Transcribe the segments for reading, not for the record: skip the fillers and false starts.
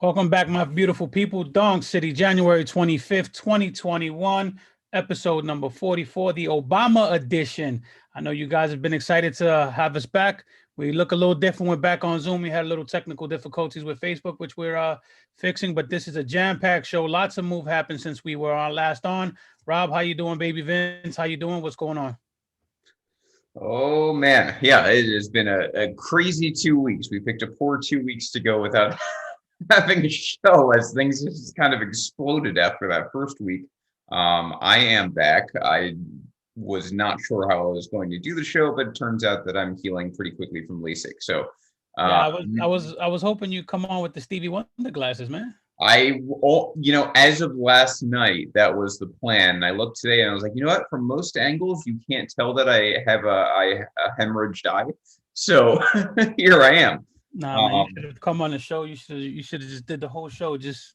Welcome back, my beautiful people. Dong City, January 25th, 2021, episode number 44, the Obama edition. I know you guys have been excited to have us back. We look a little different. We're back on Zoom. We had a little technical difficulties with Facebook, which we're fixing, but this is a jam-packed show. Lots of move happened since we were on last on. Rob, how you doing, baby Vince? How you doing? What's going on? Oh man, yeah, it has been a crazy 2 weeks. We picked a poor 2 weeks to go without having a show as things just kind of exploded after that first week. I am back. I was not sure how I was going to do the show, but it turns out that I'm healing pretty quickly from LASIK. So Yeah, uh, I was hoping you come on with the Stevie Wonder glasses, man. as of last night, that was the plan. I looked today and I was like, you know what? From most angles, you can't tell that I have a hemorrhaged eye. So here I am. Nah, man, you Um, should have come on the show. You should have just did the whole show, just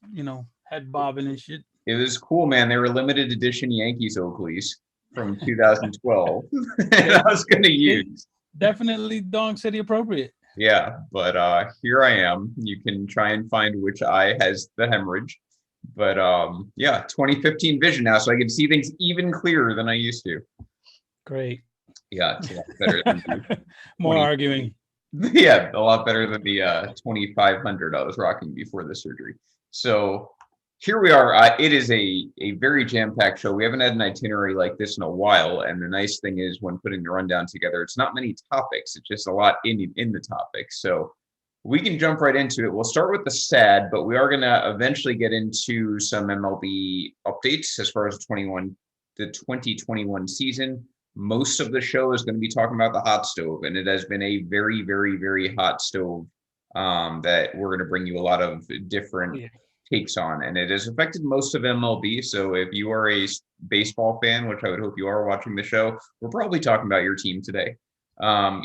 head bobbing and shit. it was cool, man. They were limited edition Yankees Oakleys from 2012 and I They was going to they use. definitely Dong City appropriate. Yeah, but here I am. You can try and find which eye has the hemorrhage. But yeah, 2015 vision now, so I can see things even clearer than I used to. Great. Yeah, it's a lot better than the More 20. arguing. Yeah, a lot better than the 2500 I was rocking before the surgery. So here we are. It is a very jam-packed show. We haven't had an itinerary like this in a while, and the nice thing is when putting the rundown together, it's not many topics. It's just a lot in the topics. So we can jump right into it. We'll start with the sad, but we are going to eventually get into some MLB updates as far as the 2021 season. Most of the show is going to be talking about the hot stove, and it has been a very, very, very hot stove that we're going to bring you a lot of different Yeah. takes on, and it has affected most of MLB. So if you are a baseball fan, which I would hope you are watching the show, we're probably talking about your team today.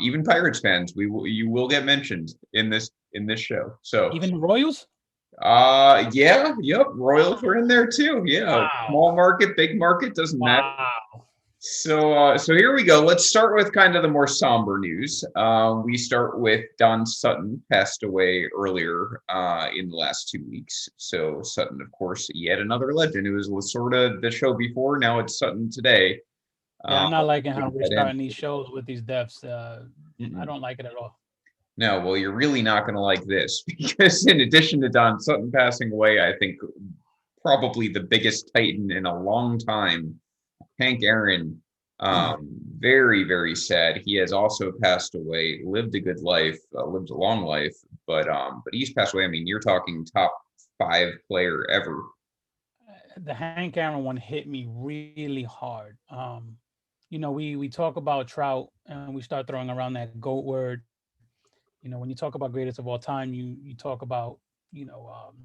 Even Pirates fans, you will get mentioned in this show. So Even the Royals? yeah, yep, Royals are in there too. Yeah, Wow. small market, big market, doesn't matter. Wow. So here we go. Let's start with kind of the more somber news. We start with Don Sutton passed away earlier in the last 2 weeks. So Sutton, of course, yet another legend. It was sort of the show before. Now it's Sutton today. Yeah, Uh, I'm not liking how we're at him. starting these shows with these deaths. I Mm-mm. don't like it at all. No, well, you're really not going to like this because in addition to Don Sutton passing away, I think probably the biggest Titan in a long time, Hank Aaron, very, very sad. He has also passed away, lived a good life, lived a long life, but he's passed away. I mean, you're talking top five player ever. The Hank Aaron one hit me really hard. We talk about Trout and we start throwing around that GOAT word. When you talk about greatest of all time, you talk about you know um,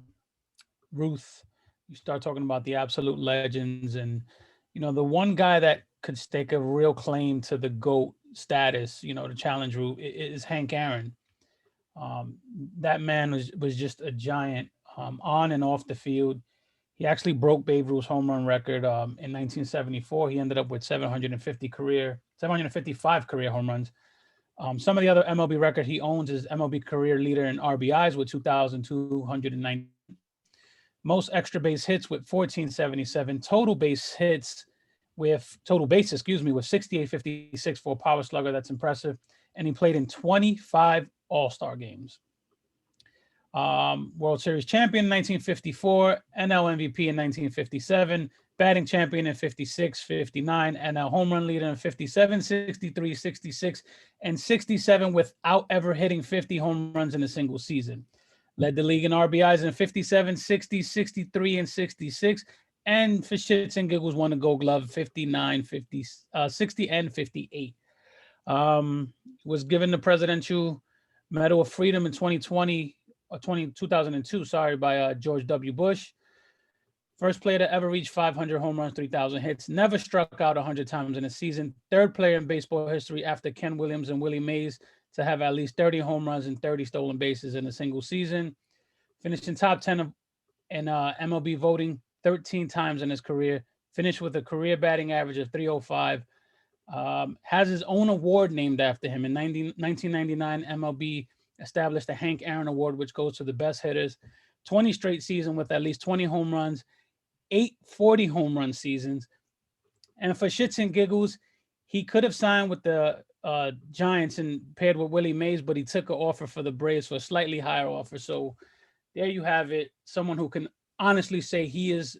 Ruth. You start talking about the absolute legends, and the one guy that could stake a real claim to the GOAT status, the challenge route, is Hank Aaron. Um, that man was just a giant on and off the field. He actually broke Babe Ruth's home run record in 1974. He ended up with 755 career home runs. Some of the other MLB record he owns is MLB career leader in RBIs with 2,290, most extra base hits with 1,477, total bases, excuse me, with 6,856 for a power slugger. That's impressive. And he played in 25 All-Star games. World Series champion in 1954, NL MVP in 1957, batting champion in 56, 59, NL home run leader in 57, 63, 66, and 67 without ever hitting 50 home runs in a single season. Led the league in RBIs in 57, 60, 63, and 66. And for shits and giggles, won a Gold Glove 59, 50, 60, and 58. Was given the Presidential Medal of Freedom in 2020 or 2002, sorry, by George W. Bush. First player to ever reach 500 home runs, 3,000 hits. Never struck out 100 times in a season. Third player in baseball history after Ken Williams and Willie Mays to have at least 30 home runs and 30 stolen bases in a single season. Finished in top 10 in MLB voting 13 times in his career. Finished with a career batting average of 305. Has his own award named after him. In 1999, MLB established the Hank Aaron Award, which goes to the best hitters. 20 straight seasons with at least 20 home runs, 8 home run seasons. And for shits and giggles, he could have signed with the Giants and paired with Willie Mays, but he took an offer for the Braves for a slightly higher offer. So there you have it. Someone who can honestly say he is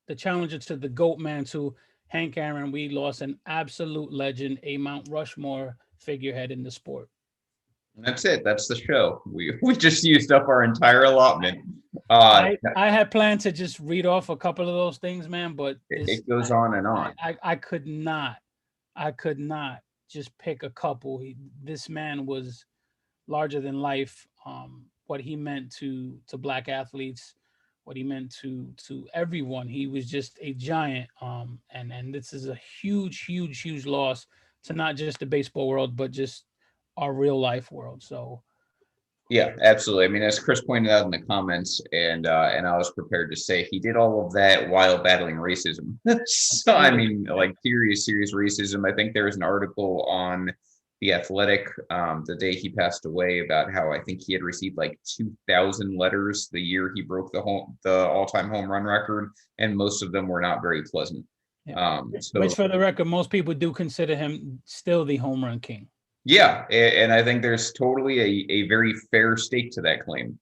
the challenger to the GOAT man, to Hank Aaron. We lost an absolute legend, a Mount Rushmore figurehead in the sport. That's it. That's the show. We just used up our entire allotment. I had planned to just read off a couple of those things, man, but it goes on and on. I could not just pick a couple. This man was larger than life. What he meant to Black athletes, what he meant to everyone. He was just a giant. And this is a huge loss to not just the baseball world, but just our real life world. So yeah, absolutely. I mean, as Chris pointed out in the comments, and I was prepared to say, he did all of that while battling racism. So I mean, like serious racism. I think there was an article on The Athletic the day he passed away about how I think he had received like 2,000 letters the year he broke the all-time home run record, and most of them were not very pleasant. Yeah. Which, for the record, most people do consider him still the home run king. Yeah, and I think there's totally a very fair stake to that claim.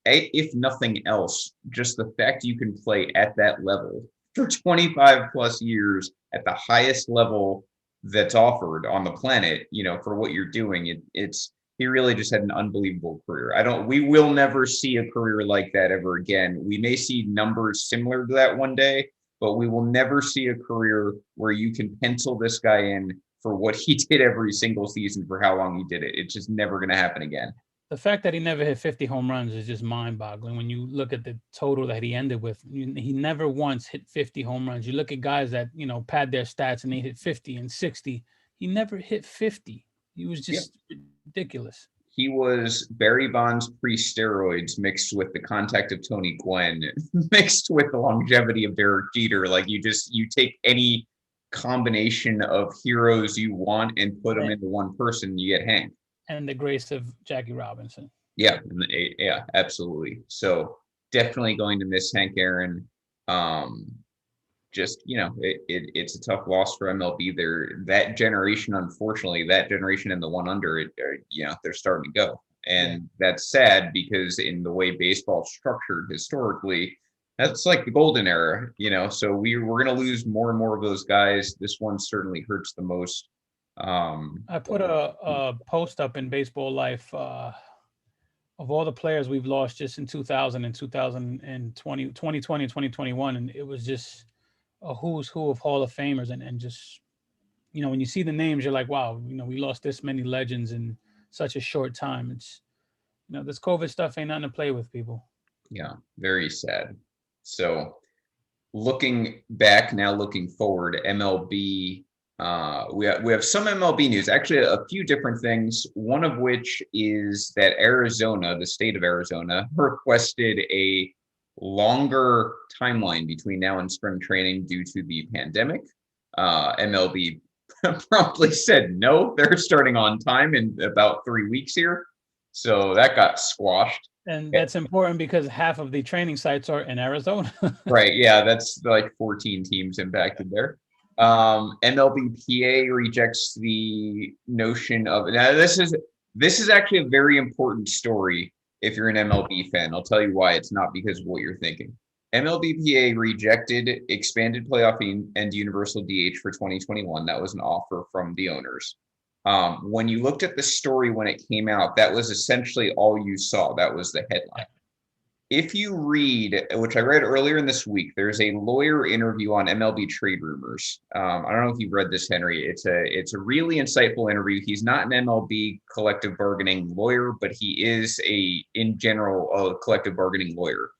If nothing else, just the fact you can play at that level for 25 plus years at the highest level that's offered on the planet, for what you're doing, he really just had an unbelievable career. We will never see a career like that ever again. We may see numbers similar to that one day, but we will never see a career where you can pencil this guy in for what he did every single season for how long he did it. It's just never going to happen again. The fact that he never hit 50 home runs is just mind-boggling. When you look at the total that he ended with, he never once hit 50 home runs. You look at guys that, pad their stats and they hit 50 and 60. He never hit 50. He was just ridiculous. He was Barry Bonds pre-steroids mixed with the contact of Tony Gwynn, mixed with the longevity of Derek Jeter. Like you take any combination of heroes you want and put them into one person, you get Hank. And the grace of Jackie Robinson. Yeah, absolutely. So definitely going to miss Hank Aaron. It's a tough loss for MLB. That generation, unfortunately, that generation and the one under it, they're starting to go. And that's sad because in the way baseball's structured historically, that's like the golden era, so we're going to lose more and more of those guys. This one certainly hurts the most. I put a post up in Baseball Life of all the players we've lost just in 2000 and 2020 and 2021. And it was just a who's who of Hall of Famers. And just, when you see the names, you're like, wow, we lost this many legends in such a short time. It's, this COVID stuff ain't nothing to play with, people. Yeah, very sad. So looking back now, looking forward, MLB, we have some MLB news, actually a few different things, one of which is that Arizona, the state of Arizona, requested a longer timeline between now and spring training due to the pandemic. MLB promptly said no, they're starting on time in about 3 weeks here. So that got squashed. And that's important because half of the training sites are in Arizona. Right. Yeah, that's like 14 teams impacted there. MLBPA rejects the notion of, now this is actually a very important story if you're an MLB fan. I'll tell you why. It's not because of what you're thinking. MLBPA rejected expanded playoff and universal DH for 2021. That was an offer from the owners. When you looked at the story when it came out, that was essentially all you saw. That was the headline. If you read, which I read earlier in this week, there's a lawyer interview on MLB Trade Rumors. I don't know if you've read this, Henry. It's a really insightful interview. He's not an MLB collective bargaining lawyer, but he is in general, a collective bargaining lawyer.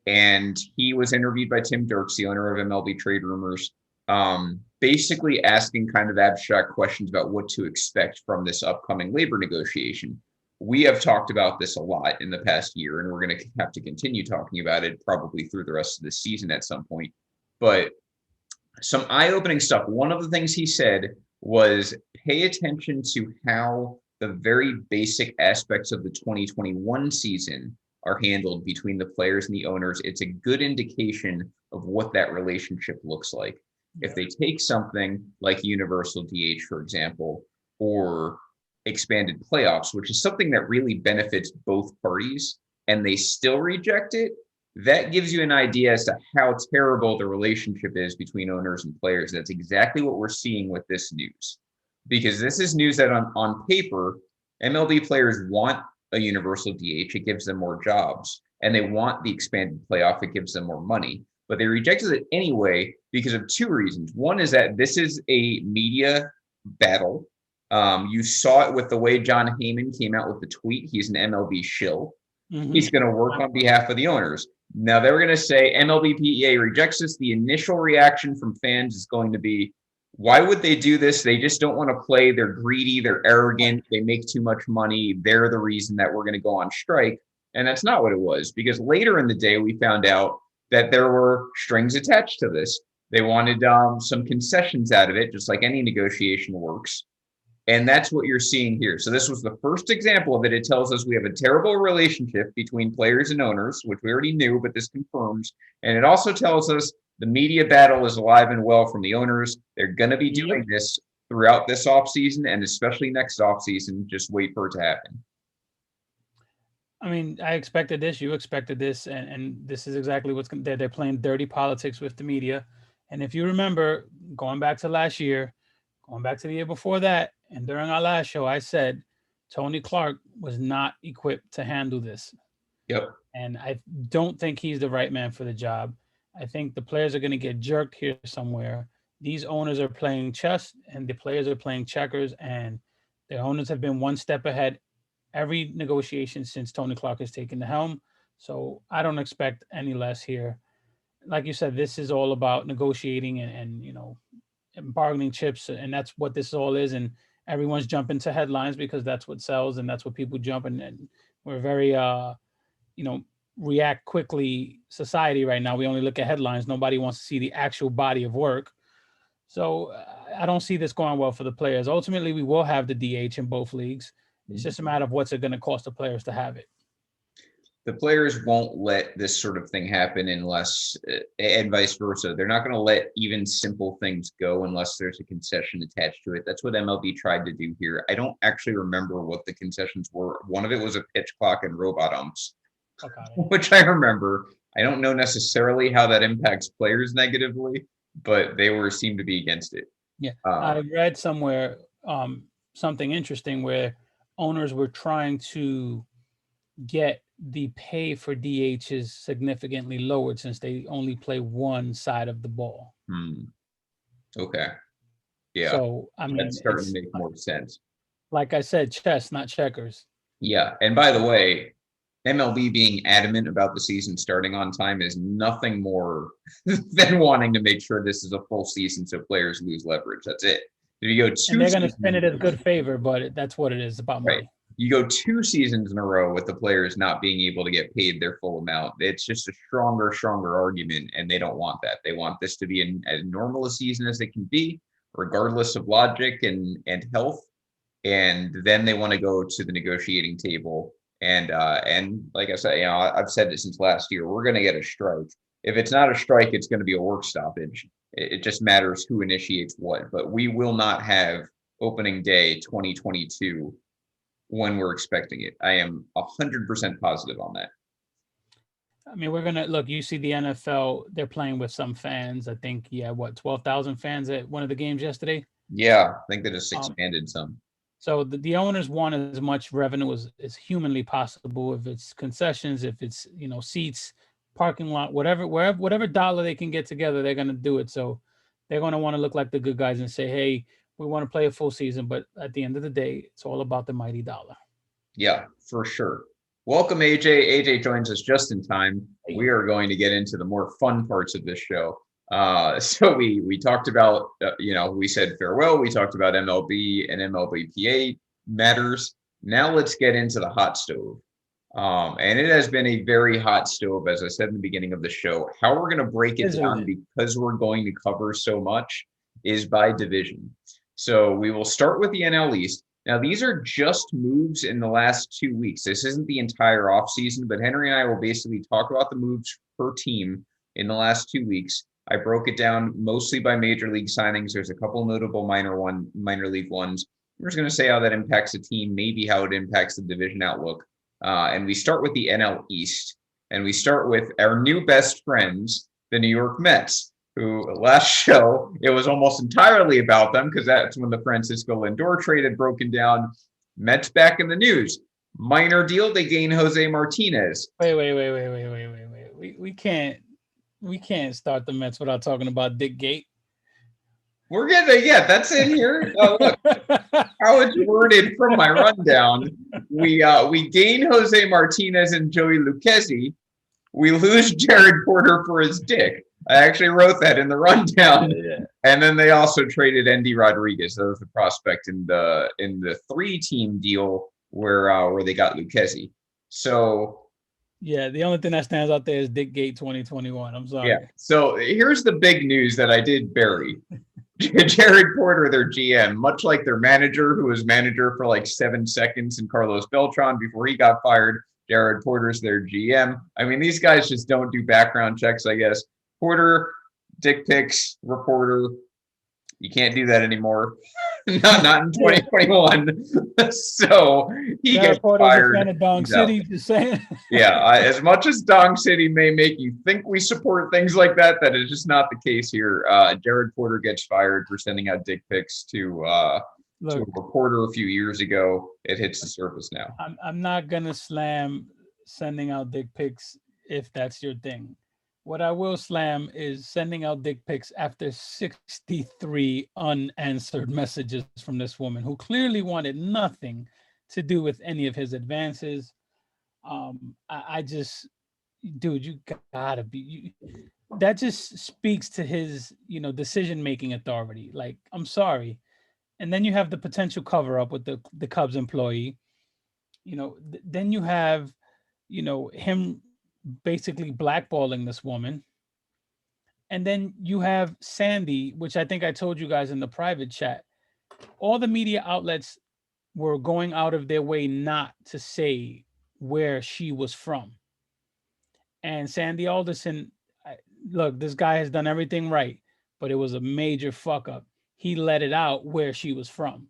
And he was interviewed by Tim Dirks, the owner of MLB Trade Rumors, basically asking kind of abstract questions about what to expect from this upcoming labor negotiation. We have talked about this a lot in the past year, and we're going to have to continue talking about it probably through the rest of the season at some point. But some eye-opening stuff. One of the things he said was pay attention to how the very basic aspects of the 2021 season are handled between the players and the owners, it's a good indication of what that relationship looks like. If they take something like universal DH, for example, or expanded playoffs, which is something that really benefits both parties, and they still reject it, that gives you an idea as to how terrible the relationship is between owners and players. That's exactly what we're seeing with this news. Because this is news that on paper, MLB players want a universal DH. It gives them more jobs. And they want the expanded playoff. It gives them more money. But they rejected it anyway because of two reasons. One is that this is a media battle. You saw it with the way John Heyman came out with the tweet. He's an MLB shill. Mhm. He's going to work on behalf of the owners. Now they're going to say MLBPA rejects this. The initial reaction from fans is going to be, why would they do this? They just don't want to play. They're greedy. They're arrogant. They make too much money. They're the reason that we're going to go on strike. And that's not what it was, because later in the day, we found out that there were strings attached to this. They wanted some concessions out of it, just like any negotiation works. And that's what you're seeing here. So this was the first example of it. It tells us we have a terrible relationship between players and owners, which we already knew, but this confirms. And it also tells us the media battle is alive and well from the owners. They're going to be doing this throughout this offseason and especially next offseason. Just wait for it to happen. I mean, I expected this. You expected this. And this is exactly what's – they're playing dirty politics with the media. And if you remember, going back to last year, going back to the year before that, and during our last show, I said Tony Clark was not equipped to handle this. Yep. And I don't think he's the right man for the job. I think the players are going to get jerked here somewhere. These owners are playing chess and the players are playing checkers, and the owners have been one step ahead every negotiation since Tony Clark has taken the helm. So I don't expect any less here. Like you said, this is all about negotiating and you know, bargaining chips, and that's what this all is. And everyone's jumping to headlines because that's what sells and that's what people jump. And we're very, you know, react quickly society right now. We only look at headlines. Nobody wants to see the actual body of work. So I don't see this going well for the players. Ultimately, we will have the DH in both leagues. It's just a matter of what's it going to cost the players to have it. The players won't let this sort of thing happen unless, and vice versa. They're not going to let even simple things go unless there's a concession attached to it. That's what MLB tried to do here. I don't actually remember what the concessions were. One of it was a pitch clock and robot umps, which I remember. I don't know necessarily how that impacts players negatively, but they seemed to be against it. Yeah, I read somewhere something interesting where owners were trying to get the pay for DHs significantly lowered since they only play one side of the ball. Okay. Yeah. So, I mean, that's starting to make more sense. Like I said, chess, not checkers. Yeah. And by the way, MLB being adamant about the season starting on time is nothing more than wanting to make sure this is a full season so players lose leverage. That's it. If you go and they're going to spin it as good favor, but that's what it is about money. Right. You go 2 seasons in a row with the players not being able to get paid their full amount. It's just a stronger argument, and they don't want that. They want this to be as normal a season as it can be, regardless of logic and health. And then they want to go to the negotiating table. And like I said, you know, I've said it since last year, we're going to get a strike. If it's not a strike, it's going to be a work stoppage. It just matters who initiates what. But we will not have opening day 2022 when we're expecting it. I am 100% positive on that. I mean, we're going to look, you see the NFL, they're playing with some fans. I think, 12,000 fans at one of the games yesterday. Yeah, I think they just expanded some. So the owners want as much revenue as humanly possible. If it's concessions, if it's, you know, seats, parking lot, whatever dollar they can get together, they're going to do it. So they're going to want to look like the good guys and say, hey, we want to play a full season, but at the end of the day, it's all about the mighty dollar. Yeah, for sure. Welcome, AJ. AJ joins us just in time. We are going to get into the more fun parts of this show. So we talked about, we said farewell. We talked about MLB and MLBPA matters. Now let's get into the hot stove. And it has been a very hot stove, as I said in the beginning of the show. How we're going to break it down, because we're going to cover so much, is by division. So we will start with the NL East. Now, these are just moves in the last 2 weeks. This isn't the entire offseason, but Henry and I will basically talk about the moves per team in the last 2 weeks. I broke it down mostly by major league signings. There's a couple notable minor league ones. We're just going to say how that impacts the team, maybe how it impacts the division outlook. And we start with the NL East, and we start with our new best friends, the New York Mets, who last show, it was almost entirely about them because that's when the Francisco Lindor trade had broken down. Mets back in the news. Minor deal, they gain Jose Martinez. Wait. We can't start the Mets without talking about Dick Gate. We're gonna, yeah, that's in here. Oh, look how it's worded from my rundown. We gain Jose Martinez and Joey Lucchesi. We lose Jared Porter for his dick. I actually wrote that in the rundown. Yeah. And then they also traded Endy Rodriguez. That was the prospect in the 3-team deal where they got Lucchesi. So yeah, the only thing that stands out there is Dick Gate 2021. I'm sorry. yeah. So here's the big news that I did bury. Jared Porter, their GM, much like their manager, who was manager for like 7 seconds, and Carlos Beltran before he got fired. Jared Porter's their GM. I mean, these guys just don't do background checks, I guess. Porter, dick pics, reporter. You can't do that anymore. not in 2021. So he Jared gets Porter's fired. a fan of Dong City, just saying. Yeah, as much as Dong City may make you think we support things like that, that is just not the case here. Jared Porter gets fired for sending out dick pics to a reporter a few years ago. It hits the surface now. I'm not gonna slam sending out dick pics if that's your thing. What I will slam is sending out dick pics after 63 unanswered messages from this woman who clearly wanted nothing to do with any of his advances. I just, dude, you gotta be. That just speaks to his, decision-making authority. Like, I'm sorry. And then you have the potential cover-up with the Cubs employee. Then you have, him basically blackballing this woman. And then you have Sandy, which I think I told you guys in the private chat. All the media outlets were going out of their way not to say where she was from. And Sandy Alderson, look, this guy has done everything right, but it was a major fuck up. He let it out where she was from.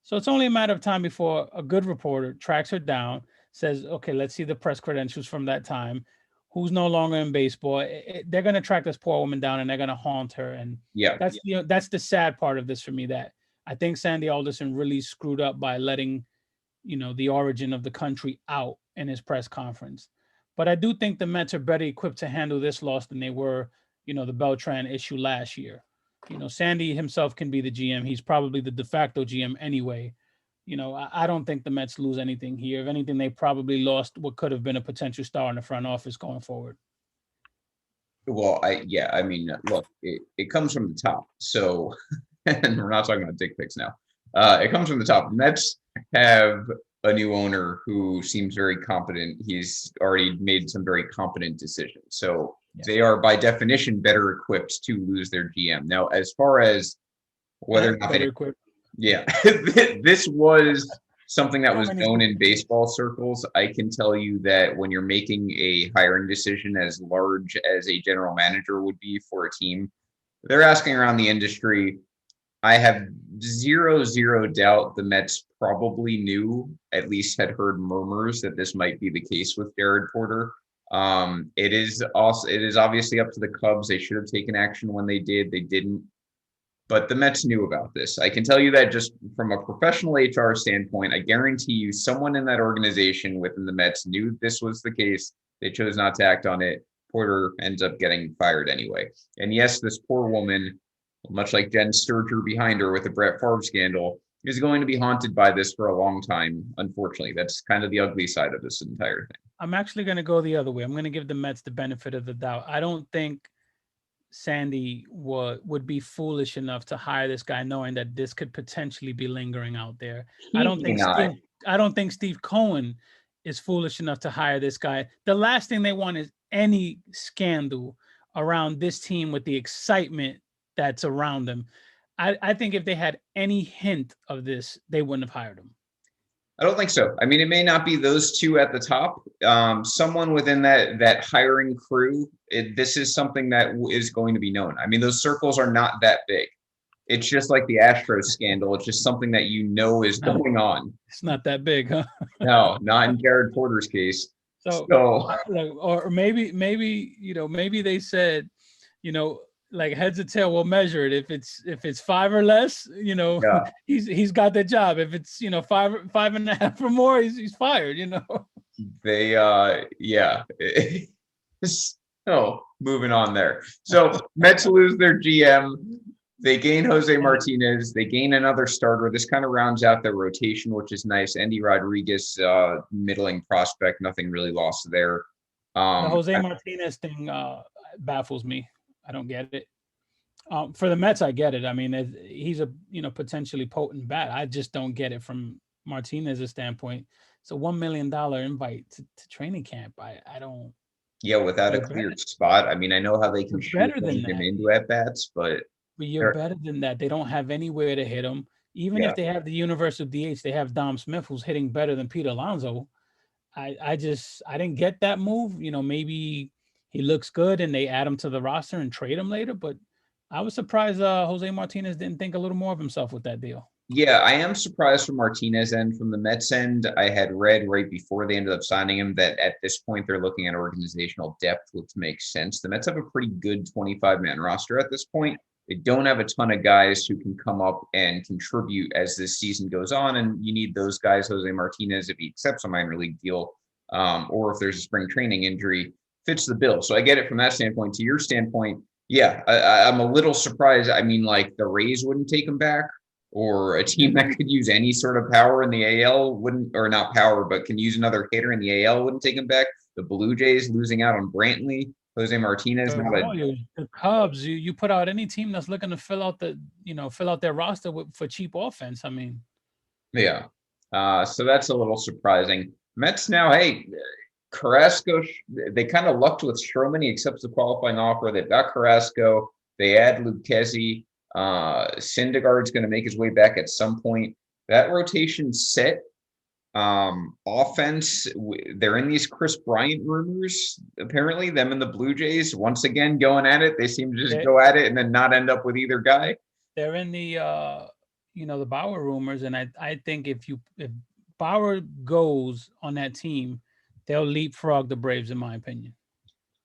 So it's only a matter of time before a good reporter tracks her down, says, okay, let's see the press credentials from that time. Who's no longer in baseball? They're going to track this poor woman down and they're going to haunt her. And yeah, that's the sad part of this for me, that I think Sandy Alderson really screwed up by letting, the origin of the country out in his press conference. But I do think the Mets are better equipped to handle this loss than they were, the Beltran issue last year. Sandy himself can be the GM. He's probably the de facto GM anyway. I don't think the Mets lose anything here. If anything, they probably lost what could have been a potential star in the front office going forward. Well, I mean, look, it comes from the top. So, and we're not talking about dick pics now. It comes from the top. The Mets have a new owner who seems very competent. He's already made some very competent decisions. So they are, by definition, better equipped to lose their GM. Now, as far as whether or not this was something that was known in baseball circles. I can tell you that when you're making a hiring decision as large as a general manager would be for a team, they're asking around the industry. I have zero doubt the Mets probably knew, at least had heard murmurs that this might be the case with Jared Porter. It is obviously up to the Cubs. They should have taken action when they did. They didn't. But the Mets knew about this. I can tell you that just from a professional HR standpoint, I guarantee you someone in that organization within the Mets knew this was the case. They chose not to act on it. Porter ends up getting fired anyway. And yes, this poor woman, much like Jen Sturger behind her with the Brett Favre scandal, is going to be haunted by this for a long time. Unfortunately, that's kind of the ugly side of this entire thing. I'm actually going to go the other way. I'm going to give the Mets the benefit of the doubt. I don't think Sandy would be foolish enough to hire this guy knowing that this could potentially be lingering out there. I don't think Steve Cohen is foolish enough to hire this guy. The last thing they want is any scandal around this team with the excitement that's around them. I think if they had any hint of this, they wouldn't have hired him. I don't think so. I mean, it may not be those two at the top. Someone within that hiring crew, this is something that is going to be known. I mean, those circles are not that big. It's just like the Astros scandal. It's just something that you know is going on. It's not that big, huh? No, not in Jared Porter's case. So, So or maybe maybe they said, like heads or tail, we'll measure it. If it's 5 or less, yeah, he's got the job. If it's 5.5 or more, he's fired. they yeah. So moving on there. So Mets lose their GM. They gain Jose Martinez. They gain another starter. This kind of rounds out their rotation, which is nice. Andy Rodriguez, middling prospect. Nothing really lost there. The Jose Martinez thing baffles me. I don't get it. For the Mets, I get it. I mean, he's a potentially potent bat. I just don't get it from Martinez's standpoint. It's a $1 million invite to training camp. I don't. Yeah, without a cleared spot. I mean, I know how they can shoot him into at bats, but you're better than that. They don't have anywhere to hit him. Even if they have the universal DH, they have Dom Smith, who's hitting better than Pete Alonso. I didn't get that move. Maybe he looks good and they add him to the roster and trade him later. But I was surprised Jose Martinez didn't think a little more of himself with that deal. Yeah, I am surprised from Martinez end. From the Mets end, I had read right before they ended up signing him that at this point they're looking at organizational depth, which makes sense. The Mets have a pretty good 25-man roster at this point. They don't have a ton of guys who can come up and contribute as this season goes on, and you need those guys. Jose Martinez, if he accepts a minor league deal, or if there's a spring training injury, fits the bill. So I get it from that standpoint. To your standpoint, yeah, I'm a little surprised. I mean, like the Rays wouldn't take him back, or a team that could use any sort of power in the AL wouldn't, or not power, but can use another hitter in the AL wouldn't take him back. The Blue Jays losing out on Brantley. Jose Martinez, the Cubs. You put out any team that's looking to fill out their roster for cheap offense. I mean, yeah. So that's a little surprising. Mets now, hey, Carrasco. They kind of lucked with Stroman. He accepts the qualifying offer. They've got Carrasco. They add Lucchesi. Syndergaard's going to make his way back at some point. That rotation's set. Offense, they're in these Chris Bryant rumors. Apparently, them and the Blue Jays once again going at it. They seem to just go at it and then not end up with either guy. They're in the the Bauer rumors, and I think if Bauer goes on that team, they'll leapfrog the Braves, in my opinion.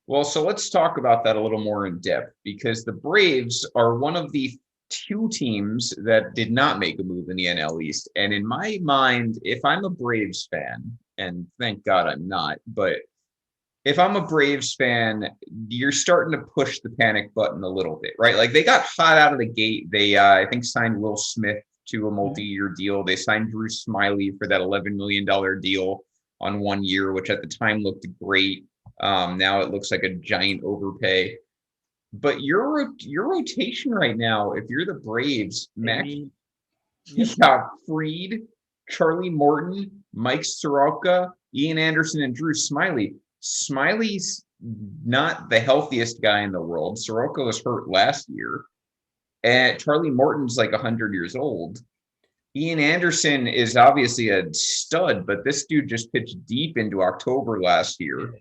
Well, so let's talk about that a little more in depth, because the Braves are one of the 2 teams that did not make a move in the NL East. And in my mind, if I'm a Braves fan, and thank God I'm not, but if I'm a Braves fan, you're starting to push the panic button a little bit, right? Like they got hot out of the gate. They, I think, signed Will Smith to a multi-year deal. They signed Drew Smiley for that $11 million deal on 1 year, which at the time looked great. Now it looks like a giant overpay. But your rotation right now, if you're the Braves, Max, you got Fried, Charlie Morton, Mike Soroka, Ian Anderson, and Drew Smiley. Smiley's not the healthiest guy in the world. Soroka was hurt last year. And Charlie Morton's like 100 years old. Ian Anderson is obviously a stud, but this dude just pitched deep into October last year.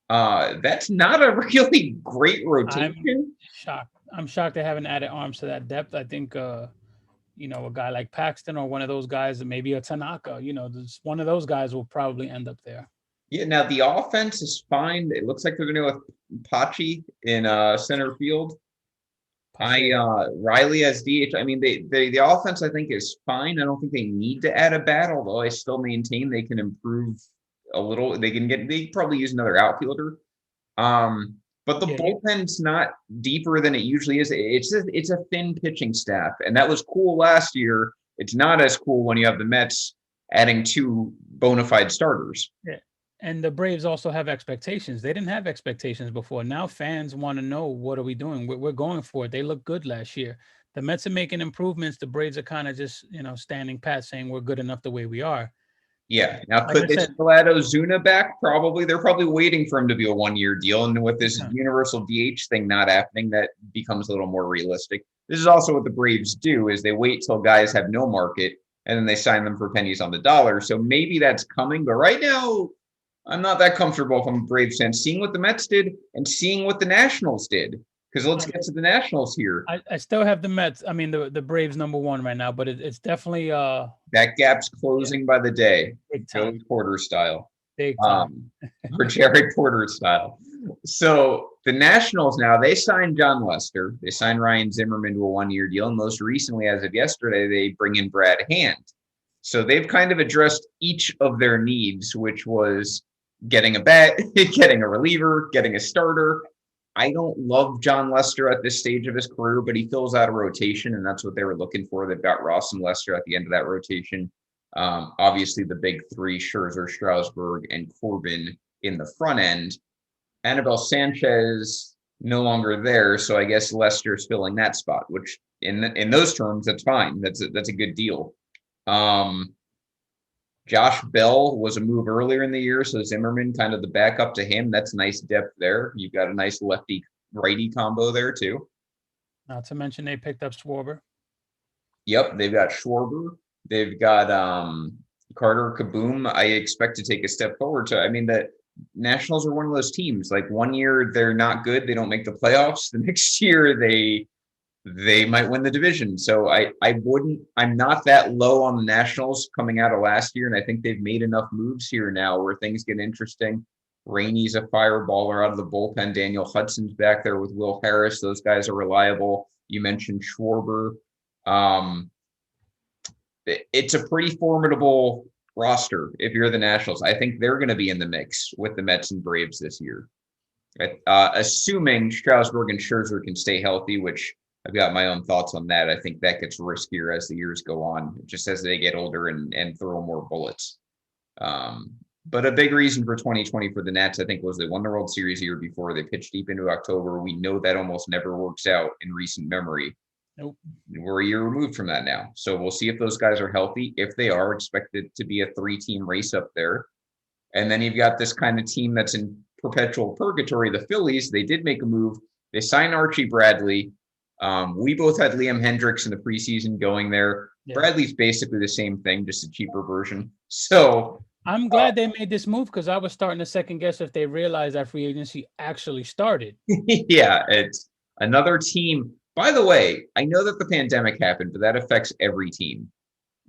That's not a really great rotation. I'm shocked they haven't added arms to that depth. I think a guy like Paxton or one of those guys, maybe a Tanaka, one of those guys will probably end up there. Yeah, now the offense is fine. It looks like they're going to go with Pachi in center field. Riley as DH. I mean, the offense I think is fine. I don't think they need to add a bat, although I still maintain they can improve a little. They probably use another outfielder. But the bullpen's not deeper than it usually is. It's a thin pitching staff, and that was cool last year. It's not as cool when you have the Mets adding 2 bona fide starters. Yeah. And the Braves also have expectations. They didn't have expectations before. Now fans want to know, what are we doing? We're going for it. They look good last year. The Mets are making improvements. The Braves are kind of just, standing pat saying we're good enough the way we are. Yeah. Now, Like I could they said, still add Ozuna back? Probably. They're probably waiting for him to be a 1-year deal. And with this yeah. universal DH thing not happening, that becomes a little more realistic. This is also what the Braves do is they wait till guys have no market and then they sign them for pennies on the dollar. So maybe that's coming. But right now, I'm not that comfortable if I'm a Braves fan. Seeing what the Mets did and seeing what the Nationals did. Because let's get to the Nationals here. I still have the Mets. I mean, the Braves #1 right now, but it's definitely That gap's closing by the day. big Joey time. Porter style. Big time. Or Jared Porter style. So the Nationals now, they signed John Lester. They signed Ryan Zimmerman to a 1-year deal. And most recently, as of yesterday, they bring in Brad Hand. So they've kind of addressed each of their needs, which was getting a bat, getting a reliever, getting a starter. I don't love John Lester at this stage of his career, but he fills out a rotation, and that's what they were looking for. They've got Ross and Lester at the end of that rotation. Obviously, the big three, Scherzer, Strasburg, and Corbin in the front end. Anibal Sanchez no longer there, so I guess Lester's filling that spot, which in those terms, that's fine. That's a good deal. Josh Bell was a move earlier in the year, so Zimmerman kind of the backup to him. That's nice depth there. You've got a nice lefty-righty combo there too. Not to mention they picked up Schwarber. Yep, they've got Schwarber. They've got Carter Kaboom. I expect to take a step forward. So I mean, the Nationals are one of those teams. Like 1 year they're not good, they don't make the playoffs. The next year they might win the division. So I'm not that low on the Nationals coming out of last year. And I think they've made enough moves here now where things get interesting. Rainey's a fireballer out of the bullpen. Daniel Hudson's back there with Will Harris. Those guys are reliable. You mentioned Schwarber. It's a pretty formidable roster if you're the Nationals. I think they're going to be in the mix with the Mets and Braves this year. Assuming Strasburg and Scherzer can stay healthy, which I've got my own thoughts on that. I think that gets riskier as the years go on, just as they get older and throw more bullets. But a big reason for 2020 for the Nats, I think, was they won the World Series the year before. They pitched deep into October. We know that almost never works out in recent memory. Nope. We're a year removed from that now. So we'll see if those guys are healthy. If they are, expected to be a 3-team race up there. And then you've got this kind of team that's in perpetual purgatory, the Phillies. They did make a move. They signed Archie Bradley. We both had Liam Hendricks in the preseason going there. Yeah. Bradley's basically the same thing, just a cheaper version. So I'm glad they made this move because I was starting to second guess if they realized that free agency actually started. Yeah, it's another team. By the way, I know that the pandemic happened, but that affects every team.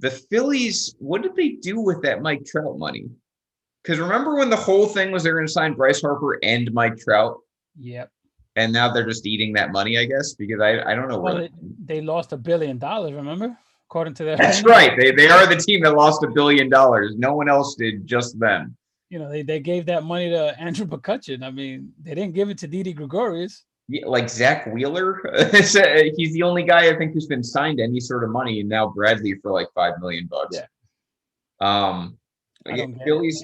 The Phillies, what did they do with that Mike Trout money? Because remember when the whole thing was they're going to sign Bryce Harper and Mike Trout? Yep. And now they're just eating that money, I guess, because I don't know. Well, they lost $1 billion, remember? According to that. That's right. They are the team that lost $1 billion. No one else did, just them. You know, they gave that money to Andrew McCutchen. I mean, they didn't give it to Didi Gregorius. Yeah, like Zach Wheeler. He's the only guy I think who's been signed any sort of money, and now Bradley for like $5 million. Yeah. Phillies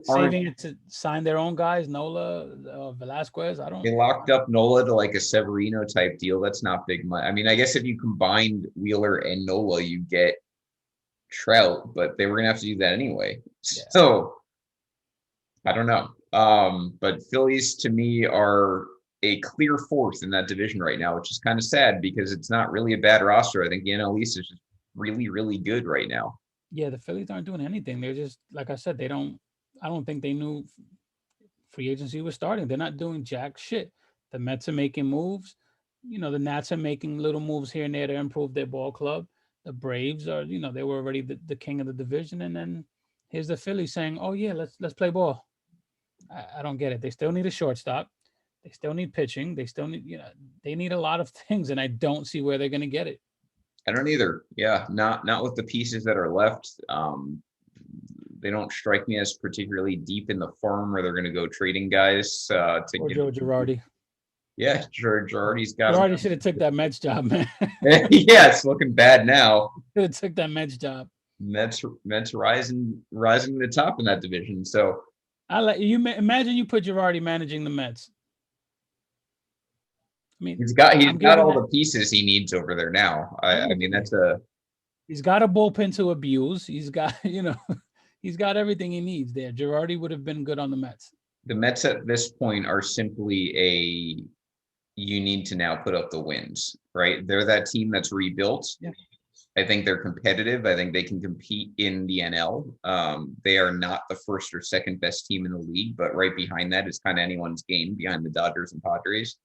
saving it to sign their own guys, Nola, Velasquez. They locked up Nola to like a Severino type deal. That's not big money. I mean, I guess if you combined Wheeler and Nola, you get Trout, but they were gonna have to do that anyway. Yeah. So I don't know. But Phillies to me are a clear fourth in that division right now, which is kind of sad because it's not really a bad roster. I think the NL East is just really, really good right now. Yeah, the Phillies aren't doing anything. They're just, like I said, I don't think they knew free agency was starting. They're not doing jack shit. The Mets are making moves. You know, the Nats are making little moves here and there to improve their ball club. The Braves are, you know, they were already the king of the division. And then here's the Phillies saying, oh yeah, let's play ball. I don't get it. They still need a shortstop. They still need pitching. They still need, you know, they need a lot of things. And I don't see where they're going to get it. I don't either. Yeah, not with the pieces that are left. They don't strike me as particularly deep in the farm where they're going to go trading guys to get Joe Girardi. Yeah, Girardi's got. Girardi should have took that Mets job, man. Yeah, it's looking bad now. Should have took that Mets job. Mets rising to the top in that division. So I like you. Imagine you put Girardi managing the Mets. I mean, he's got all the pieces he needs over there now. I mean, he's got a bullpen to abuse. He's got, you know, He's got everything he needs there. Girardi would have been good on the Mets. The Mets at this point are simply you need to now put up the wins, right? They're that team that's rebuilt. Yeah. I think they're competitive. I think they can compete in the NL. They are not the first or second best team in the league, but right behind that is kind of anyone's game behind the Dodgers and Padres.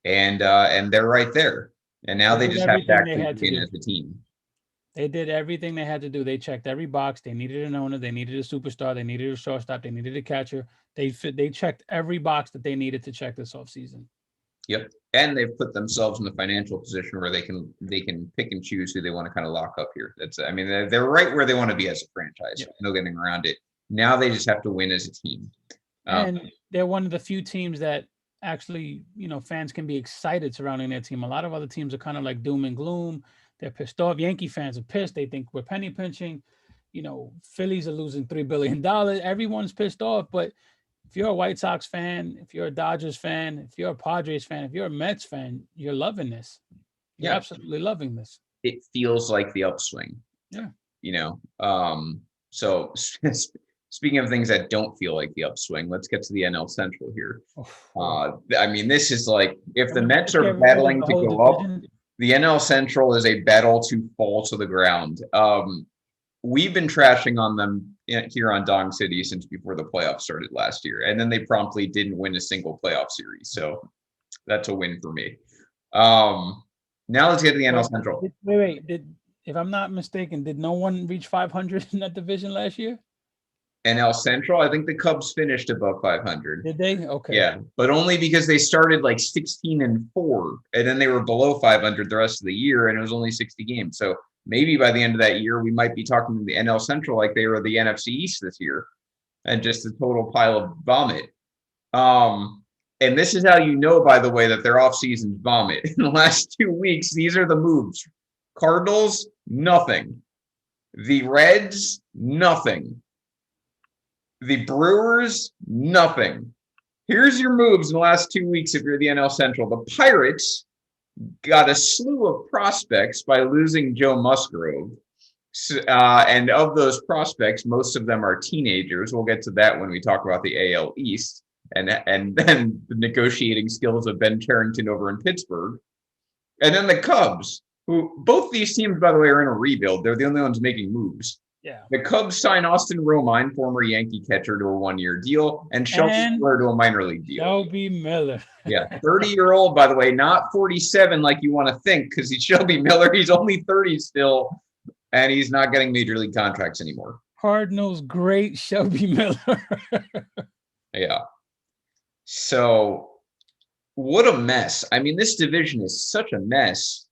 And they're right there. And now they just have to actually win as a team. They did everything they had to do. They checked every box. They needed an owner. They needed a superstar. They needed a shortstop. They needed a catcher. They checked every box that they needed to check this offseason. Yep. And they've put themselves in the financial position where they can pick and choose who they want to kind of lock up here. They're right where they want to be as a franchise. Yep. No getting around it. Now they just have to win as a team. And they're one of the few teams that actually, fans can be excited surrounding their team. A lot of other teams are kind of like doom and gloom. They're pissed off. Yankee fans are pissed. They think we're penny pinching. Phillies are losing $3 billion. Everyone's pissed off. But if you're a White Sox fan, if you're a Dodgers fan, if you're a Padres fan, if you're a Mets fan, you're loving this. You're absolutely loving this. It feels like the upswing. Yeah. So speaking of things that don't feel like the upswing, let's get to the NL Central here. This is like, if the Mets are battling to go up, the NL Central is a battle to fall to the ground. We've been trashing on them here on Dong City since before the playoffs started last year. And then they promptly didn't win a single playoff series. So that's a win for me. Now let's get to the NL Central. Wait. If I'm not mistaken, did no one reach 500 in that division last year? NL Central, I think the Cubs finished above 500. Did they? Okay. Yeah, but only because they started like 16-4, and then they were below 500 the rest of the year, and it was only 60 games. So maybe by the end of that year, we might be talking the NL Central like they were the NFC East this year, and just a total pile of vomit. And this is how you know, by the way, that their offseason's vomit. In the last 2 weeks, these are the moves. Cardinals, nothing. The Reds, nothing. The Brewers, nothing. Here's your moves in the last 2 weeks if you're the NL Central. The Pirates got a slew of prospects by losing Joe Musgrove. And of those prospects, most of them are teenagers. We'll get to that when we talk about the AL East and then the negotiating skills of Ben Cherington over in Pittsburgh. And then the Cubs, who both these teams, by the way, are in a rebuild. They're the only ones making moves. Yeah. The Cubs sign Austin Romine, former Yankee catcher, to a one-year deal, and Shelby Miller to a minor league deal. Shelby Miller. Yeah, 30-year-old, by the way, not 47 like you want to think, because he's Shelby Miller. He's only 30 still, and he's not getting major league contracts anymore. Cardinals, great Shelby Miller. Yeah. So, what a mess. I mean, this division is such a mess.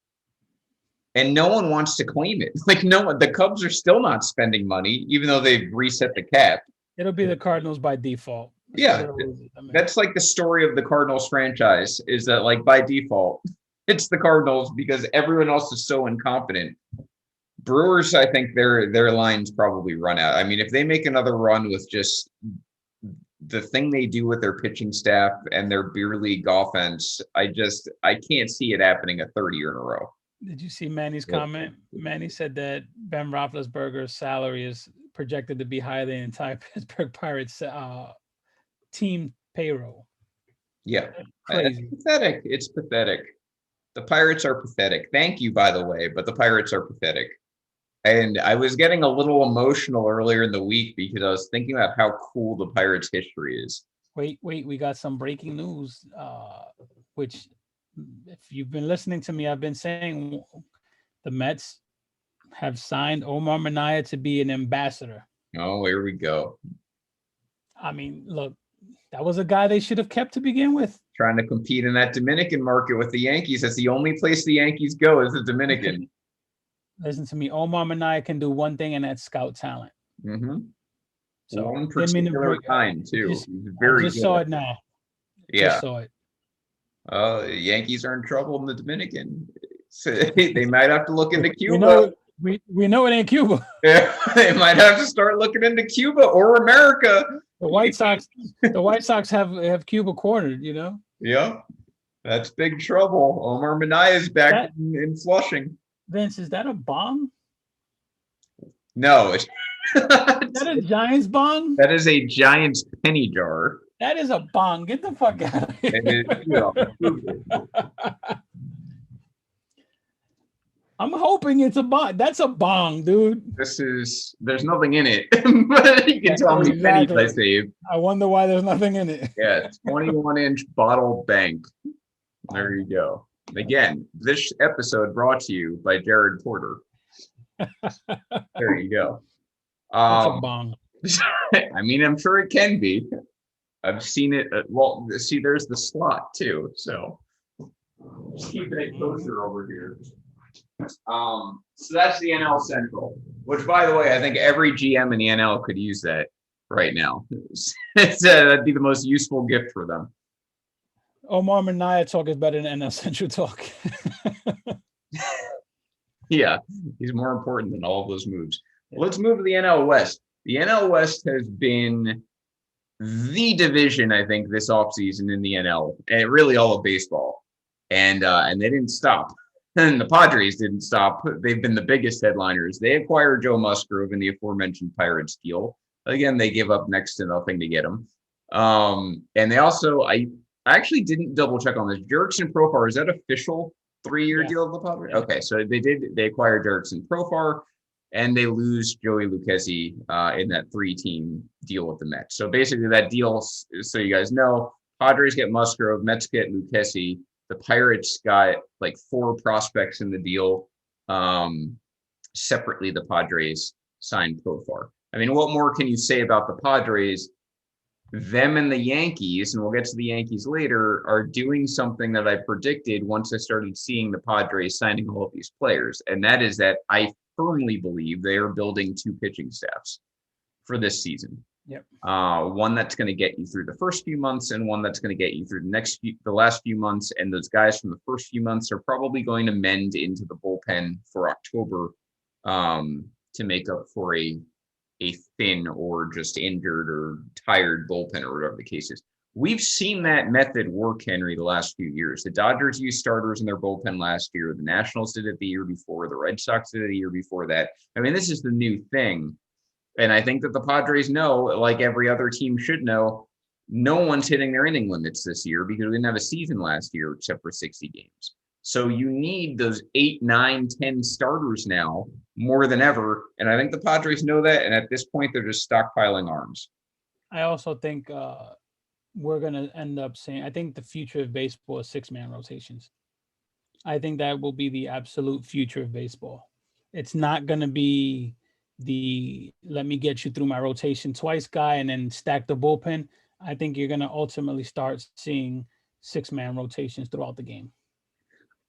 And no one wants to claim it. Like no one, the Cubs are still not spending money, even though they've reset the cap. It'll be the Cardinals by default. That's like the story of the Cardinals franchise, is that like by default, it's the Cardinals because everyone else is so incompetent. Brewers, I think their line's probably run out. I mean, if they make another run with just the thing they do with their pitching staff and their beer league offense, I can't see it happening a third year in a row. Did you see Manny's comment? Manny said that Ben Roethlisberger's salary is projected to be higher than the entire Pittsburgh Pirates team payroll. Yeah. Crazy. Pathetic. It's pathetic. The Pirates are pathetic. Thank you, by the way, but the Pirates are pathetic. And I was getting a little emotional earlier in the week because I was thinking about how cool the Pirates' history is. Wait, we got some breaking news, which... if you've been listening to me, I've been saying the Mets have signed Omar Minaya to be an ambassador. Oh, here we go. I mean, look, that was a guy they should have kept to begin with. Trying to compete in that Dominican market with the Yankees. That's the only place the Yankees go is the Dominican. Listen to me. Omar Minaya can do one thing, and that's scout talent. Mm-hmm. So one particular kind, too. He's very good. Saw it now. Yeah. Just saw it. The Yankees are in trouble in the Dominican. So they might have to look into Cuba. We know it ain't Cuba. Yeah, they might have to start looking into Cuba or America. The White Sox have Cuba cornered, you know? Yeah. That's big trouble. Omar Minaya is back in Flushing. Vince, is that a bomb? No, Is that a Giants bong? That is a Giants penny jar. That is a bong. Get the fuck out of here. I'm hoping it's a bong. That's a bong, dude. There's nothing in it. But you can tell how many pennies I saved. I wonder why there's nothing in it. Yeah, 21-inch bottle bank. There you go. Again, this episode brought to you by Jared Porter. There you go. That's a bong. I mean, I'm sure it can be. I've seen it. Well, see, there's the slot too. So just keeping it closer over here. So that's the NL Central, which, by the way, I think every GM in the NL could use that right now. That'd be the most useful gift for them. Omar Minaya talk is better than NL Central talk. Yeah, he's more important than all of those moves. Let's move to the NL West. The NL West has been the division, I think, this offseason in the NL, and really all of baseball. And they didn't stop. And the Padres didn't stop. They've been the biggest headliners. They acquired Joe Musgrove in the aforementioned Pirates deal. Again, they give up next to nothing to get him. And they also, I actually didn't double check on this. Jurickson Profar, is that official 3-year deal of the Padres? Yeah. Okay, so they acquired Jurickson Profar, and they lose Joey Lucchesi in that 3-team deal with the Mets. So basically that deal, so you guys know, Padres get Musgrove, Mets get Lucchesi. The Pirates got like 4 prospects in the deal. Separately, the Padres signed Profar. I mean, what more can you say about the Padres? Them and the Yankees, and we'll get to the Yankees later, are doing something that I predicted once I started seeing the Padres signing all of these players. And that is that I firmly believe they are building 2 pitching staffs for this season. Yep. One that's going to get you through the first few months, and one that's going to get you through the last few months. And those guys from the first few months are probably going to mend into the bullpen for October to make up for a thin or just injured or tired bullpen or whatever the case is. We've seen that method work, Henry, the last few years. The Dodgers used starters in their bullpen last year. The Nationals did it the year before. The Red Sox did it the year before that. I mean, this is the new thing. And I think that the Padres know, like every other team should know, no one's hitting their inning limits this year because we didn't have a season last year except for 60 games. So you need those 8, 9, 10 starters now more than ever. And I think the Padres know that. And at this point, they're just stockpiling arms. I also think we're going to end up saying, I think the future of baseball is 6-man rotations. I think that will be the absolute future of baseball. It's not going to be the let me get you through my rotation twice guy and then stack the bullpen. I think you're going to ultimately start seeing 6-man rotations throughout the game.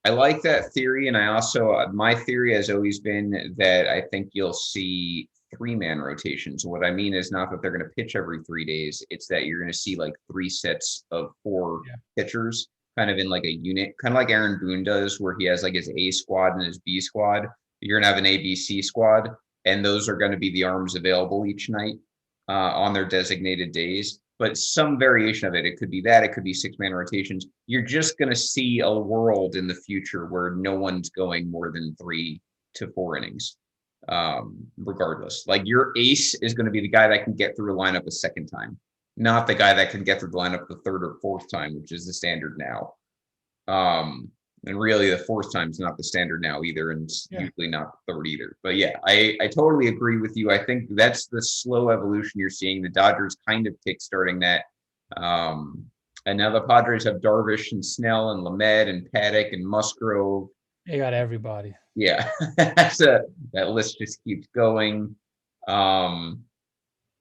I like that theory. And I also, my theory has always been that I think you'll see 3-man rotations. What I mean is not that they're going to pitch every 3 days. It's that you're going to see like 3 sets of 4 pitchers kind of in like a unit, kind of like Aaron Boone does, where he has like his A squad and his B squad. You're going to have an ABC squad. And those are going to be the arms available each night on their designated days. But some variation of it. It could be that. It could be 6-man rotations. You're just going to see a world in the future where no one's going more than 3 to 4 innings, regardless. Like your ace is going to be the guy that can get through a lineup a second time, not the guy that can get through the lineup the 3rd or 4th time, which is the standard now. And really, the 4th time is not the standard now either, and it's usually not the 3rd either. But yeah, I totally agree with you. I think that's the slow evolution you're seeing. The Dodgers kind of kickstarting that. And now the Padres have Darvish and Snell and Lamed and Paddock and Musgrove. They got everybody. Yeah, that list just keeps going.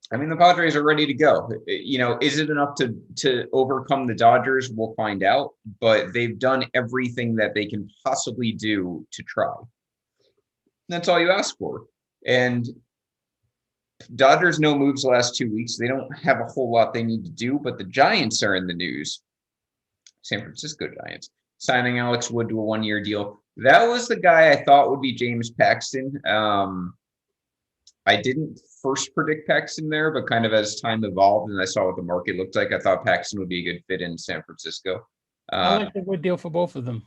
I mean, the Padres are ready to go. You know, is it enough to overcome the Dodgers? We'll find out. But they've done everything that they can possibly do to try. That's all you ask for. And Dodgers no moves the last 2 weeks. They don't have a whole lot they need to do, but the Giants are in the news. San Francisco Giants signing Alex Wood to a 1-year deal. That was the guy I thought would be James Paxton. I didn't first predict Paxton there, but kind of as time evolved and I saw what the market looked like, I thought Paxton would be a good fit in San Francisco. I like the good deal for both of them.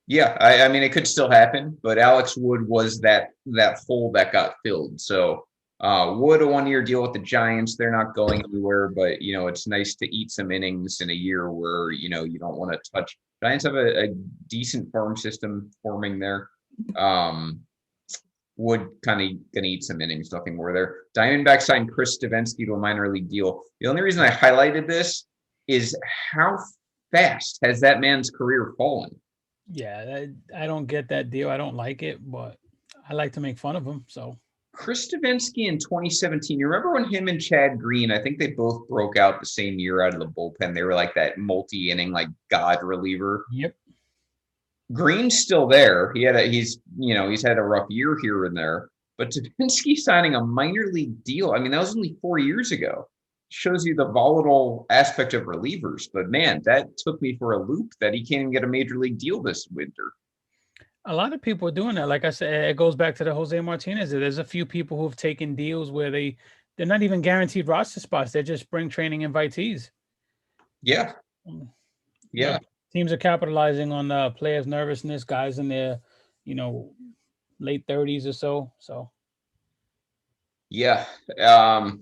Yeah, I mean, it could still happen, but Alex Wood was that hole that got filled. So Wood, a 1-year deal with the Giants. They're not going anywhere, but it's nice to eat some innings in a year where you don't want to touch. Giants have a decent farm system forming there. Wood kind of gonna eat some innings, nothing more there. Diamondbacks signed Chris Stavensky to a minor league deal. The only reason I highlighted this is how fast has that man's career fallen. Yeah, I don't get that deal. I don't like it, but I like to make fun of him. So Chris Stavensky in 2017, you remember when him and Chad Green, I think they both broke out the same year out of the bullpen. They were like that multi-inning, like God reliever. Yep. Green's still there. He's had a rough year here and there, but Stavensky signing a minor league deal. I mean, that was only 4 years ago. Shows you the volatile aspect of relievers. But man, that took me for a loop that he can't even get a major league deal this winter. A lot of people are doing that. Like I said, it goes back to the Jose Martinez. There's a few people who've taken deals where they're not even guaranteed roster spots. They're just spring training invitees. Yeah. Yeah. Teams are capitalizing on the players' nervousness, guys in their, late 30s or so. So yeah.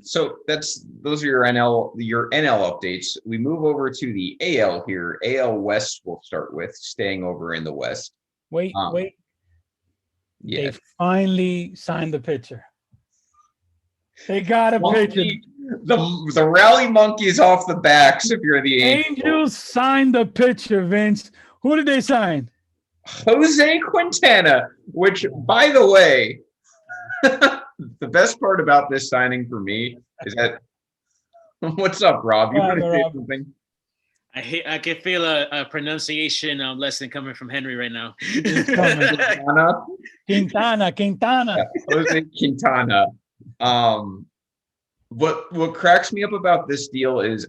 So those are your NL updates. We move over to the AL here. AL West we'll start with, staying over in the West. Wait. Yeah. They finally signed the pitcher. They got a pitcher. The rally monkey's off the backs if you're the Angels signed the pitcher, Vince. Who did they sign? Jose Quintana, which, by the way, the best part about this signing for me is that what's up, Rob? You want to say something? I can feel a pronunciation lesson coming from Henry right now. Quintana. Yeah, Jose Quintana. What cracks me up about this deal is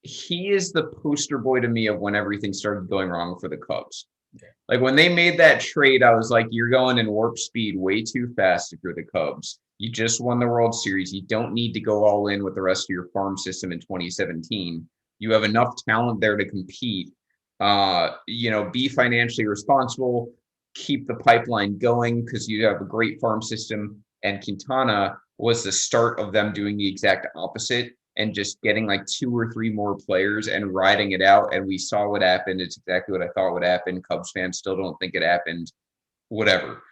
he is the poster boy to me of when everything started going wrong for the Cubs. Yeah. Like when they made that trade, I was like, you're going in warp speed way too fast if you're the Cubs. You just won the World Series. You don't need to go all in with the rest of your farm system in 2017. You have enough talent there to compete. Be financially responsible, keep the pipeline going because you have a great farm system. And Quintana was the start of them doing the exact opposite and just getting like 2 or 3 more players and riding it out. And we saw what happened. It's exactly what I thought would happen. Cubs fans still don't think it happened. Whatever.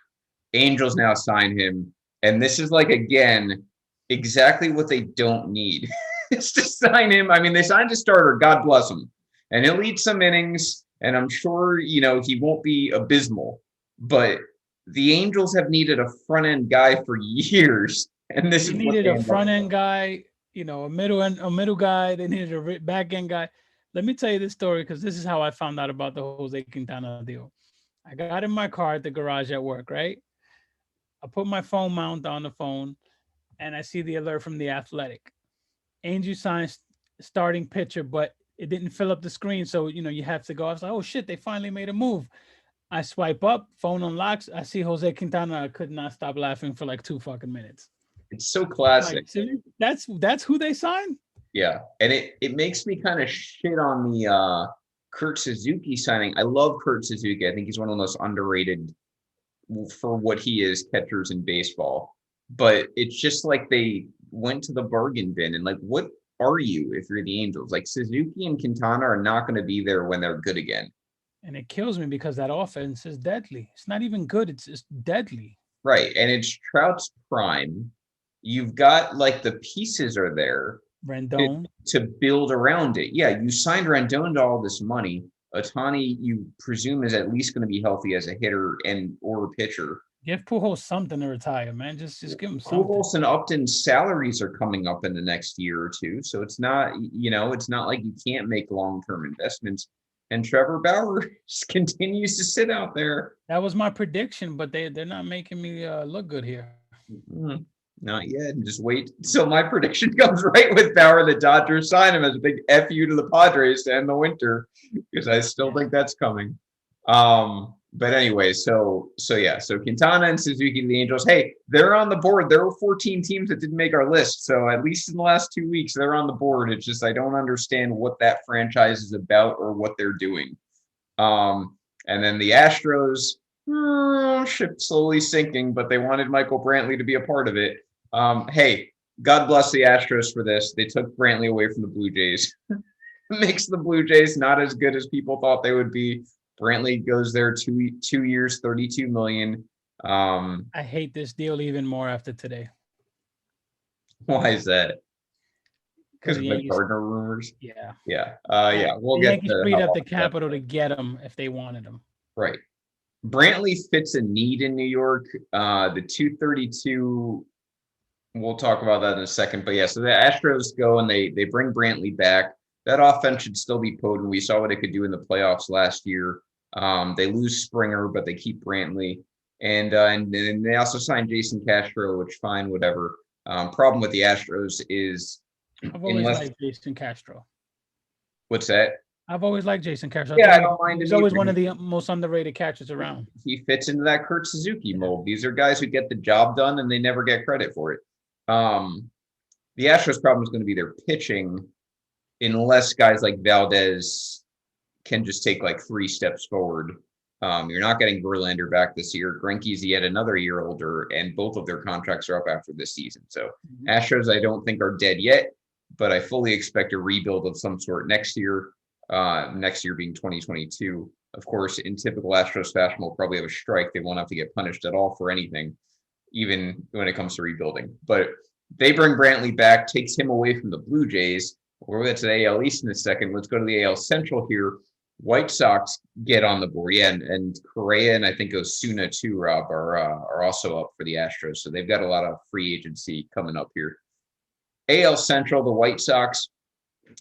Angels now sign him. And this is like, again, exactly what they don't need. It's to sign him. I mean, they signed a starter, God bless him. And he'll eat some innings. And I'm sure, he won't be abysmal. But the Angels have needed a front end guy for years, and this is needed a front end guy, a middle guy. They needed a back end guy. Let me tell you this story because this is how I found out about the Jose Quintana deal. I got in my car at the garage at work, right? I put my phone mount on the phone, and I see the alert from the Athletic. Angel signs starting pitcher, but it didn't fill up the screen, so you have to go. I was like, oh shit, they finally made a move. I swipe up, phone unlocks. I see Jose Quintana. I could not stop laughing for like 2 fucking minutes. It's so classic. Like, that's who they signed? Yeah. And it makes me kind of shit on the Kurt Suzuki signing. I love Kurt Suzuki. I think he's one of the most underrated for what he is catchers in baseball. But it's just like they went to the bargain bin and like, what are you if you're the Angels? Like Suzuki and Quintana are not going to be there when they're good again. And it kills me because that offense is deadly. It's not even good. It's deadly. Right. And it's Trout's prime. You've got like the pieces are there. Rendon. To build around it. Yeah. You signed Rendon to all this money. Ohtani, you presume, is at least going to be healthy as a hitter or a pitcher. Give Pujols something to retire, man. Just give him something. Pujols and Upton's salaries are coming up in the next year or two. So it's not, it's not like you can't make long-term investments. And Trevor Bauer continues to sit out there. That was my prediction, but they're not making me look good here. Mm-hmm. Not yet. Just wait. So my prediction comes right with Bauer. The Dodgers sign him as a big FU to the Padres to end the winter because I still think that's coming. But anyway, so Quintana and Suzuki to the Angels. Hey, they're on the board. There were 14 teams that didn't make our list. So at least in the last 2 weeks, they're on the board. It's just I don't understand what that franchise is about or what they're doing. And then the Astros, ship slowly sinking, but they wanted Michael Brantley to be a part of it. Hey, God bless the Astros for this. They took Brantley away from the Blue Jays. Makes the Blue Jays not as good as people thought they would be. Brantley goes there 2 years, $32 million. I hate this deal even more after today. Why is that? Because The of the Yankees, Gardner rumors. yeah. Yeah. We'll The get Yankees to freed how up the long that- capital to get him if they wanted him. Right. Brantley fits a need in New York. The 232. We'll talk about that in a second. But yeah, so the Astros go and they bring Brantley back. That offense should still be potent. We saw what it could do in the playoffs last year. They lose Springer, but they keep Brantley. And then they also signed Jason Castro, which fine, whatever. Problem with the Astros is I've always liked Jason Castro. What's that? I've always liked Jason Castro. Yeah, I don't mind him He's always either. one of the most underrated catchers around. He fits into that Kurt Suzuki mold. These are guys who get the job done and they never get credit for it. The Astros problem is going to be their pitching, unless guys like Valdez can just take like 3 steps forward. You're not getting Verlander back this year. Greinke's yet another year older, and both of their contracts are up after this season. So Astros, I don't think are dead yet, but I fully expect a rebuild of some sort next year. Next year being 2022. Of course, in typical Astros fashion, we'll probably have a strike. They won't have to get punished at all for anything, even when it comes to rebuilding. But they bring Brantley back, takes him away from the Blue Jays. We'll get to the AL East in a second. Let's go to the AL Central here. White Sox get on the board. Yeah, and Correa and I think Osuna too, Rob, are also up for the Astros. So they've got a lot of free agency coming up here. AL Central, the White Sox,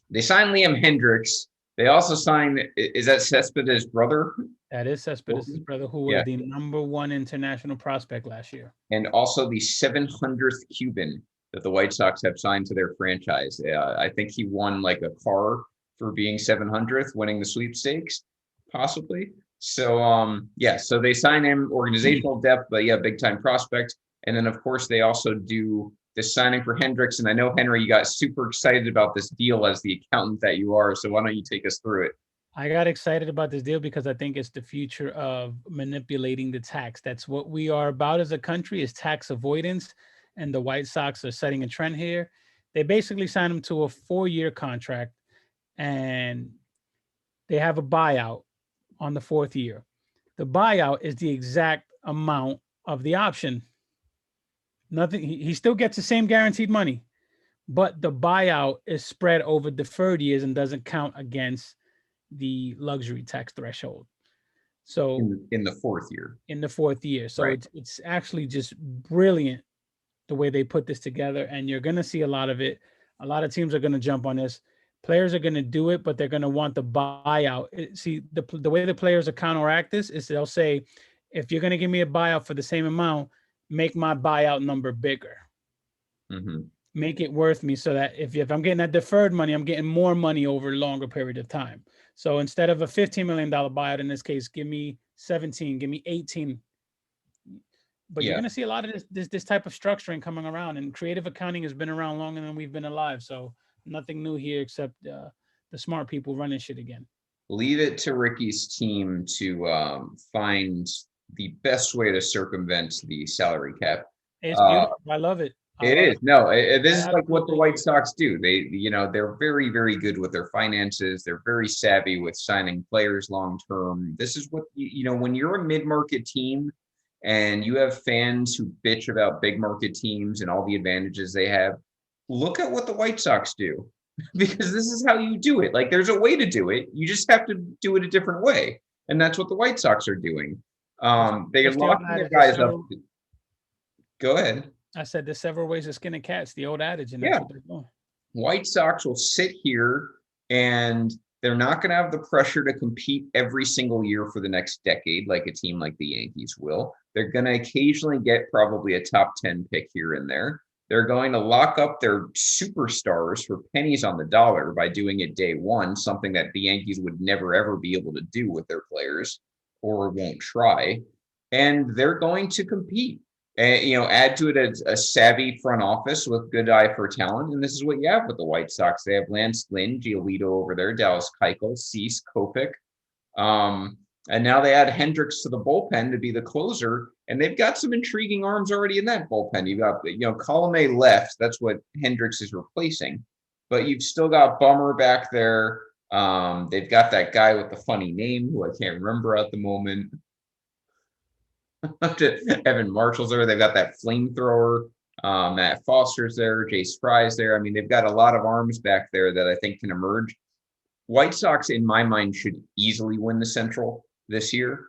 they signed Liam Hendricks. They also signed, is that Cespedes' brother? That is Cespedes' brother, who was the #1 international prospect last year. And also the 700th Cuban that the White Sox have signed to their franchise. I think he won like a car for being 700th, winning the sweepstakes, possibly. So, so they sign him, organizational depth, but big time prospect. And then, of course, they also do this signing for Hendricks. And I know, Henry, you got super excited about this deal as the accountant that you are. So why don't you take us through it? I got excited about this deal because I think it's the future of manipulating the tax. That's what we are about as a country, is tax avoidance. And the White Sox are setting a trend here. They basically signed him to a 4-year contract, and they have a buyout on the 4th year. The buyout is the exact amount of the option. Nothing. He still gets the same guaranteed money, but the buyout is spread over deferred years and doesn't count against the luxury tax threshold. So in the 4th year. In the 4th year. So right. It's actually just brilliant the way they put this together, and you're going to see a lot of it. A lot of teams are going to jump on this. Players are going to do it, but they're going to want the buyout. See, the way the players will counteract this is they'll say, if you're going to give me a buyout for the same amount, make my buyout number bigger. Mm-hmm. Make it worth me, so that if I'm getting that deferred money, I'm getting more money over a longer period of time. So instead of a $15 million buyout, in this case, give me 17, give me 18. But you're going to see a lot of this type of structuring coming around, and creative accounting has been around longer than we've been alive. So nothing new here except the smart people running shit again. Leave it to Ricky's team to find the best way to circumvent the salary cap. It's beautiful. I love it. It is. No, this is like what the White Sox do. They're very, very good with their finances. They're very savvy with signing players long term. This is what, when you're a mid-market team and you have fans who bitch about big market teams and all the advantages they have, look at what the White Sox do, because this is how you do it. Like, there's a way to do it. You just have to do it a different way. And that's what the White Sox are doing. They are locking their guys up. Go ahead. I said there's several ways to skin a cat. The old adage, and that's what they're doing. White Sox will sit here, and they're not going to have the pressure to compete every single year for the next decade like a team like the Yankees will. They're going to occasionally get probably a top 10 pick here and there. They're going to lock up their superstars for pennies on the dollar by doing it day one, something that the Yankees would never, ever be able to do with their players, or won't try. And they're going to compete. And, add to it a savvy front office with good eye for talent. And this is what you have with the White Sox. They have Lance Lynn, Giolito over there, Dallas Keuchel, Cease, Kopech. And now they add Hendricks to the bullpen to be the closer. And they've got some intriguing arms already in that bullpen. You've got, Colomé left. That's what Hendricks is replacing. But you've still got Bummer back there. They've got that guy with the funny name who I can't remember at the moment. Evan Marshall's there. They've got that flamethrower. Matt Foster's there. Jace Fry's there. I mean, they've got a lot of arms back there that I think can emerge. White Sox, in my mind, should easily win the Central this year.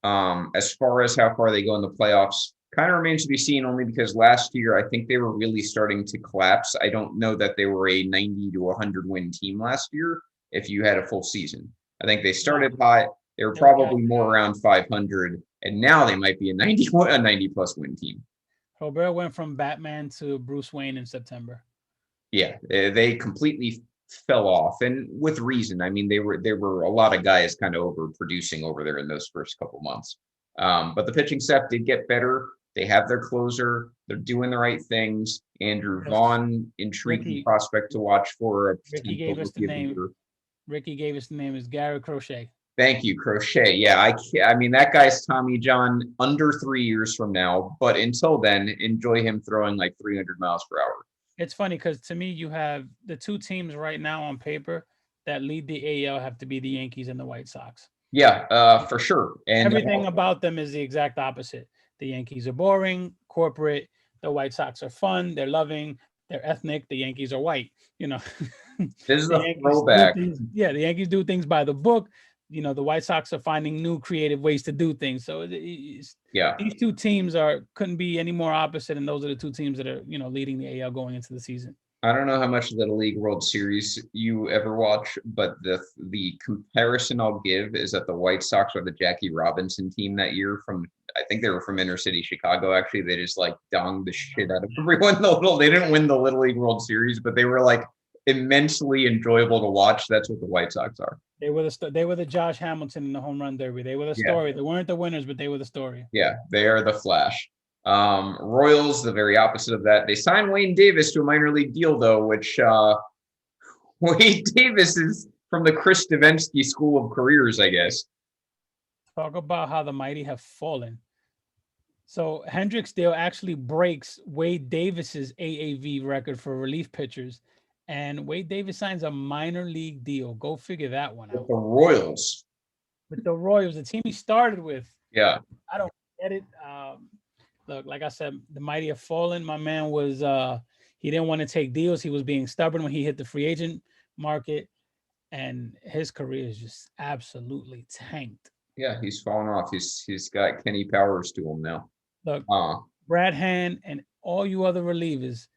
As far as how far they go in the playoffs, kind of remains to be seen, only because last year I think they were really starting to collapse. I don't know that they were a 90 to 100 win team last year if you had a full season. I think they started hot. They were probably more around 500, and now they might be a 90 plus win team. Robert went from Batman to Bruce Wayne in September. Yeah, they completely fell off, and with reason. I mean, there were a lot of guys kind of overproducing over there in those first couple months. But the pitching staff did get better. They have their closer. They're doing the right things. Andrew Vaughn, intriguing prospect to watch for. Ricky gave us the name is Gary Crochet. Thank you, Crochet. Yeah, I mean, that guy's Tommy John under 3 years from now. But until then, enjoy him throwing like 300 miles per hour. It's funny because to me, you have the two teams right now on paper that lead the AL have to be the Yankees and the White Sox. Yeah, for sure. And everything about them is the exact opposite. The Yankees are boring, corporate. The White Sox are fun. They're loving. They're ethnic. The Yankees are white. This is a throwback. The Yankees do things by the book. The White Sox are finding new creative ways to do things. So these two teams couldn't be any more opposite, and those are the two teams that are leading the AL going into the season. I don't know how much of the League World Series you ever watch, but the comparison I'll give is that the White Sox are the Jackie Robinson team that year I think they were from inner city Chicago. Actually, they just like donged the shit out of everyone. They didn't win the Little League World Series, but they were like immensely enjoyable to watch. That's what the White Sox are. They were the Josh Hamilton in the home run derby. They were the story. They weren't the winners, but they were the story. Yeah, they are the Flash. Royals, the very opposite of that. They signed Wayne Davis to a minor league deal, though, which Wayne Davis is from the Chris Davinsky School of Careers, I guess. Talk about how the mighty have fallen. So Hendricks deal actually breaks Wade Davis's AAV record for relief pitchers, and Wade Davis signs a minor league deal. Go figure that one out. With the Royals. With the Royals, the team he started with. Yeah. I don't get it. Look, like I said, the mighty have fallen. My man was he didn't want to take deals. He was being stubborn when he hit the free agent market, and his career is just absolutely tanked. Yeah, he's fallen off. He's got Kenny Powers to him now. Look, Brad Hand and all you other relievers,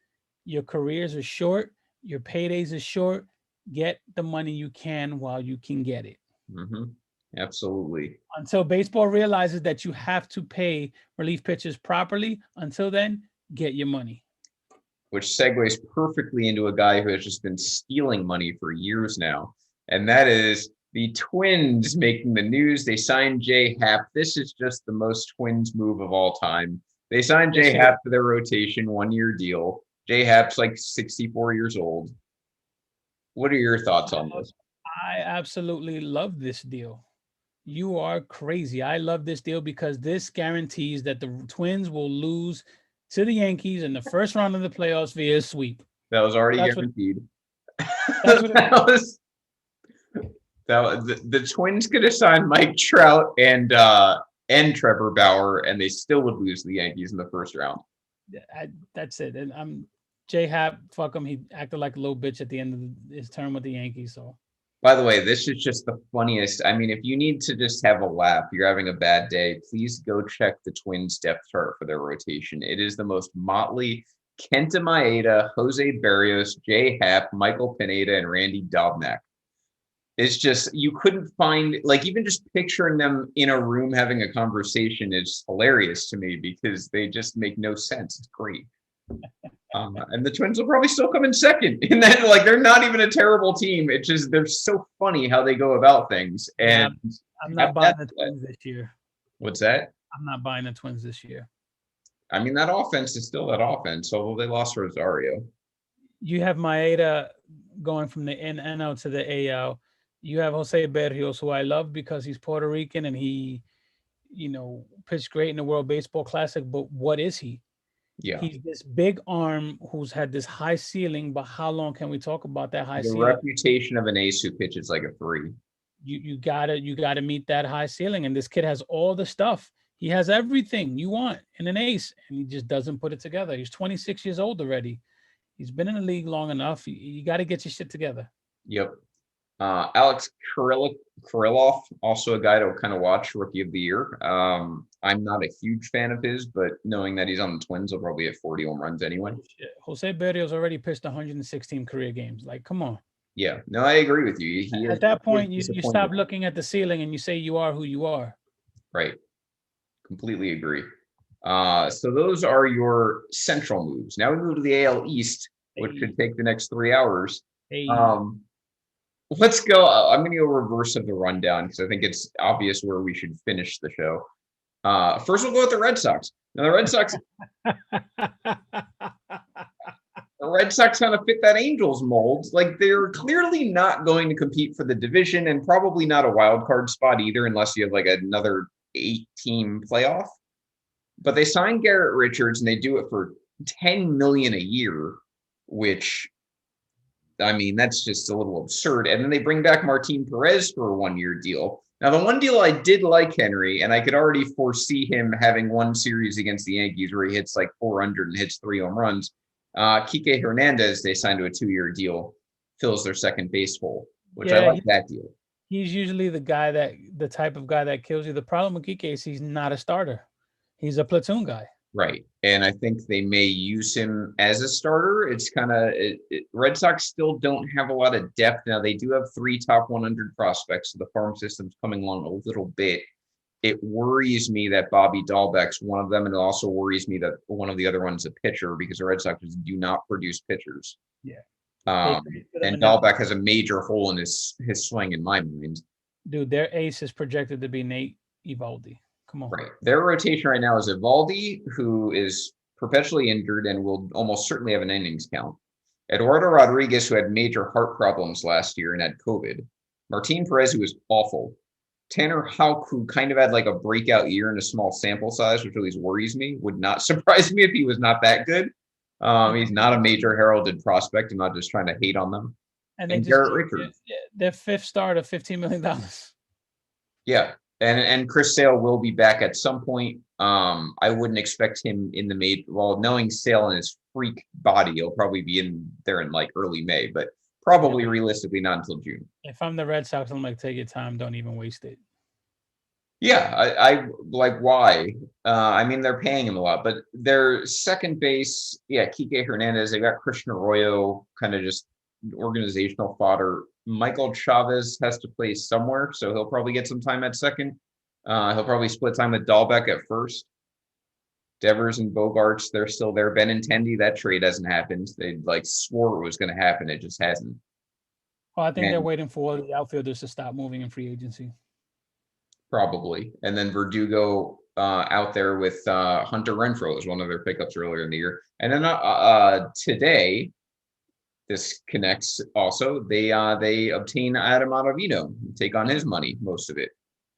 your careers are short, your paydays are short. Get the money you can while you can get it. Mm-hmm. Absolutely. Until baseball realizes that you have to pay relief pitchers properly, until then, get your money. Which segues perfectly into a guy who has just been stealing money for years now. And that is the Twins making the news. They signed Jay Happ. This is just the most Twins move of all time. They signed Jay Happ for their rotation, 1-year deal. Jay Happ's like 64 years old. What are your thoughts on this? I absolutely love this deal. You are crazy. I love this deal because this guarantees that the Twins will lose to the Yankees in the first round of the playoffs via sweep. That was already guaranteed. The Twins could have signed Mike Trout and Trevor Bauer, and they still would lose to the Yankees in the first round. That's it. And I'm Jay Happ. Fuck him. He acted like a little bitch at the end of his term with the Yankees. So. By the way, this is just the funniest. I mean, if you need to just have a laugh, you're having a bad day, please go check the Twins depth chart for their rotation. It is the most motley. Kenta Maeda, Jose Barrios, Jay Happ, Michael Pineda, and Randy Dobnak. It's just, you couldn't find, like, even just picturing them in a room having a conversation is hilarious to me because they just make no sense. It's great. And the Twins will probably still come in second. And then, like, they're not even a terrible team. It's just, they're so funny how they go about things. And I'm not buying the Twins this year. What's that? I'm not buying the Twins this year. I mean, that offense is still that offense, although they lost Rosario. You have Maeda going from the NL to the AL. You have Jose Berrios, who I love because he's Puerto Rican and he pitched great in the World Baseball Classic, but what is he? Yeah. He's this big arm who's had this high ceiling, but how long can we talk about that high The ceiling? reputation of an ace who pitches like a 3. You gotta meet that high ceiling, and this kid has all the stuff. He has everything you want in an ace, and he just doesn't put it together. He's 26 years old already. He's been in the league long enough. You got to get your shit together. Yep. Alex Kirilloff, also a guy to kind of watch, rookie of the year. I'm not a huge fan of his, but knowing that he's on the Twins, he'll probably hit 40 home runs anyway. Jose Berrios already pitched 116 career games. Like, come on. Yeah, no, I agree with you. At that point, you stop looking at the ceiling and you say you are who you are. Right. Completely agree. So those are your central moves. Now we move to the AL East, which should take the next 3 hours. Let's go. I'm going to go reverse of the rundown because I think it's obvious where we should finish the show. First, we'll go with the Red Sox. Now, the Red Sox, kind of fit that Angels mold. Like, they're clearly not going to compete for the division and probably not a wild card spot either, unless you have like another 8-team playoff. But they signed Garrett Richards and they do it for $10 million a year, which, I mean, that's just a little absurd. And then they bring back Martin Perez for a 1-year deal. Now, the one deal I did like, Henry, and I could already foresee him having one series against the Yankees where he hits like 400 and hits 3 home runs. Kike Hernandez, they signed to a 2-year deal, fills their second base hole, which I like that deal. He's usually the type of guy that kills you. The problem with Kike is he's not a starter. He's a platoon guy. Right. And I think they may use him as a starter. It's kind of Red Sox still don't have a lot of depth. Now, they do have 3 top 100 prospects. So the farm system's coming along a little bit. It worries me that Bobby Dahlbeck's one of them. And it also worries me that one of the other one's a pitcher because the Red Sox do not produce pitchers. Yeah. And Dahlbeck has a major hole in his swing in my mind. Dude, their ace is projected to be Nate Eovaldi. Come on. Right. Their rotation right now is Eovaldi, who is perpetually injured and will almost certainly have an innings count. Eduardo Rodriguez, who had major heart problems last year and had COVID. Martin Perez, who was awful. Tanner Houck, who kind of had like a breakout year in a small sample size, which always worries me. Would not surprise me if he was not that good. He's not a major heralded prospect. I'm not just trying to hate on them. And Garrett Richards. Their 5th start of $15 million. Yeah. And Chris Sale will be back at some point. I wouldn't expect him in the May. Well, knowing Sale and his freak body, he'll probably be in there in like early May, but probably realistically not until June. If I'm the Red Sox, I'm like, take your time. Don't even waste it. Yeah, I like why. I mean, they're paying him a lot, but their second base, Kike Hernandez, they got Christian Arroyo, kind of just organizational fodder. Michael Chavez has to play somewhere, so he'll probably get some time at second. He'll probably split time with Dahlbeck at first. Devers and Bogarts, they're still there. Benintendi, that trade hasn't happened. They like swore it was going to happen. It just hasn't. Well, I think they're waiting for the outfielders to stop moving in free agency. Probably. And then Verdugo out there with Hunter Renfroe was one of their pickups earlier in the year. And then today, this connects also. They obtain Adam Ottavino, take on his money, most of it.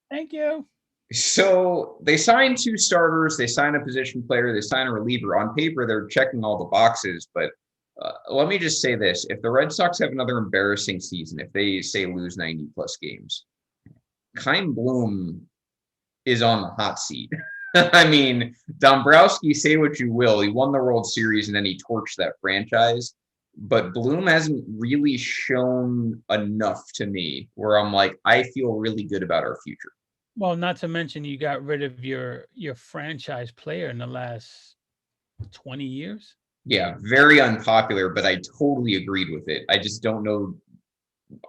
Thank you. So they sign 2 starters, they sign a position player, they sign a reliever. On paper, they're checking all the boxes. But let me just say this. If the Red Sox have another embarrassing season, if they, say, lose 90-plus games, Chaim Bloom is on the hot seat. I mean, Dombrowski, say what you will. He won the World Series and then he torched that franchise. But Bloom hasn't really shown enough to me where I'm like, I feel really good about our future. Well, not to mention you got rid of your franchise player in the last 20 years. Yeah, very unpopular, but I totally agreed with it. I just don't know.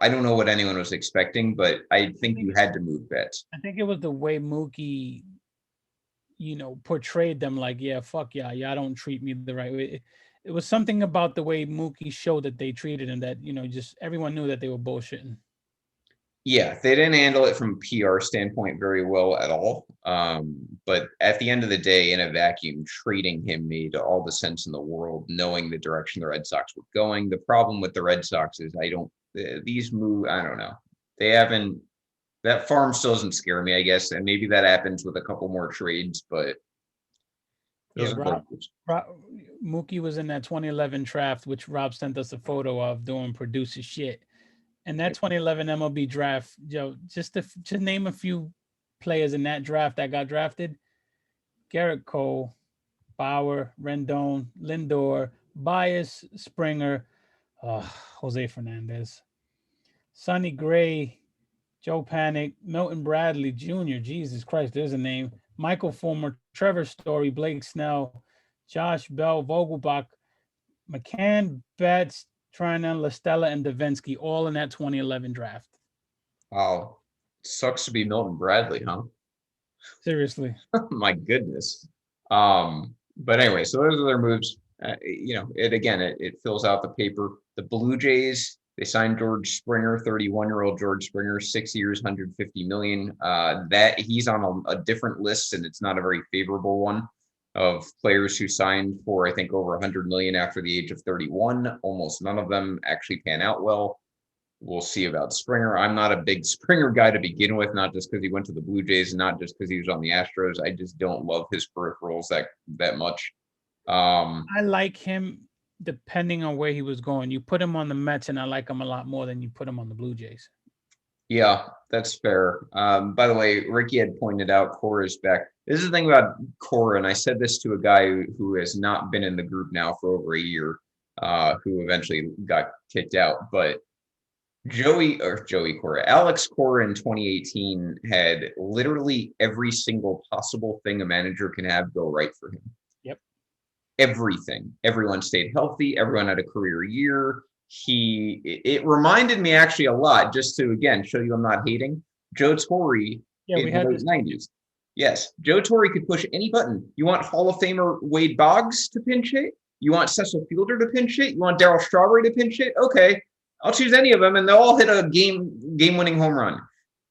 I don't know what anyone was expecting, but I think you had to move Betts. I think it was the way Mookie, portrayed them like, yeah, fuck yeah, y'all don't treat me the right way. It was something about the way Mookie showed that they treated him that, just everyone knew that they were bullshitting. Yeah, they didn't handle it from a PR standpoint very well at all. But at the end of the day, in a vacuum, trading him made all the sense in the world, knowing the direction the Red Sox were going. The problem with the Red Sox is these moves, I don't know. They haven't that farm still doesn't scare me, I guess, and maybe that happens with a couple more trades, but those Yeah, are both good. Mookie was in that 2011 draft, which Rob sent us a photo of doing producer shit. And that 2011 MLB draft, Joe, just to name a few players in that draft that got drafted: Garrett Cole, Bauer, Rendon, Lindor, Bias, Springer, Jose Fernandez, Sonny Gray, Joe Panic, Milton Bradley Jr. Jesus Christ, there's a name. Michael Fulmer, Trevor Story, Blake Snell, Josh Bell, Vogelbach, McCann, Betts, Trinan, LaStella, and Davinsky, all in that 2011 draft. Wow. Sucks to be Milton Bradley, huh? Seriously. My goodness. But anyway, so those are their moves. It fills out the paper. The Blue Jays, they signed George Springer, 31-year-old George Springer, 6 years, 150 million. That he's on a different list, and it's not a very favorable one, of players who signed for, I think, over 100 million after the age of 31. Almost none of them actually pan out well. We'll see about Springer. I'm not a big Springer guy to begin with, not just because he went to the Blue Jays, and not just because he was on the Astros. I just don't love his peripherals that much. I like him depending on where he was going. You put him on the Mets, and I like him a lot more than you put him on the Blue Jays. Yeah, that's fair. By the way, Ricky had pointed out Cora's back. This is the thing about Cora, and I said this to a guy who has not been in the group now for over a year, who eventually got kicked out. But Alex Cora in 2018 had literally every single possible thing a manager can have go right for him. Yep. Everything. Everyone stayed healthy. Everyone had a career year. It reminded me actually a lot, just to again show you I'm not hating, Joe Torre in the late 90s. Yes, Joe Torre could push any button. You want Hall of Famer Wade Boggs to pinch hit? You want Cecil Fielder to pinch hit? You want Darryl Strawberry to pinch hit? Okay, I'll choose any of them, and they'll all hit a game-winning home run.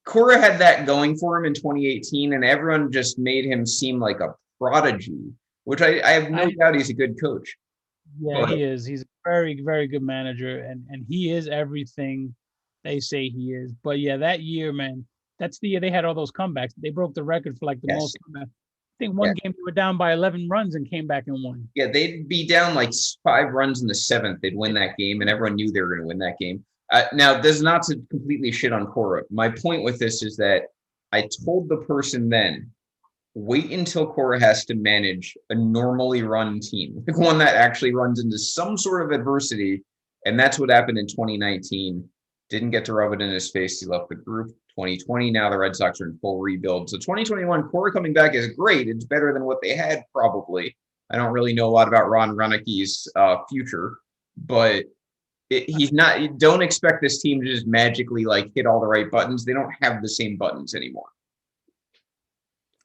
Cora had that going for him in 2018, and everyone just made him seem like a prodigy, which I have no doubt he's a good coach. Yeah, he is. He's a very, very good manager, and he is everything they say he is. But yeah, that year, man, that's the year they had all those comebacks. They broke the record for like the most comebacks. I think one game they were down by 11 runs and came back and won. Yeah, they'd be down like 5 runs in the 7th. They'd win that game, and everyone knew they were going to win that game. Now, this is not to completely shit on Cora. My point with this is that I told the person then, wait until Cora has to manage a normally run team, like one that actually runs into some sort of adversity. And that's what happened in 2019. Didn't get to rub it in his face. He left the group. 2020, now the Red Sox are in full rebuild. So 2021, Cora coming back is great. It's better than what they had, probably. I don't really know a lot about Ron Ronicki's future, but he's not. Don't expect this team to just magically like hit all the right buttons. They don't have the same buttons anymore.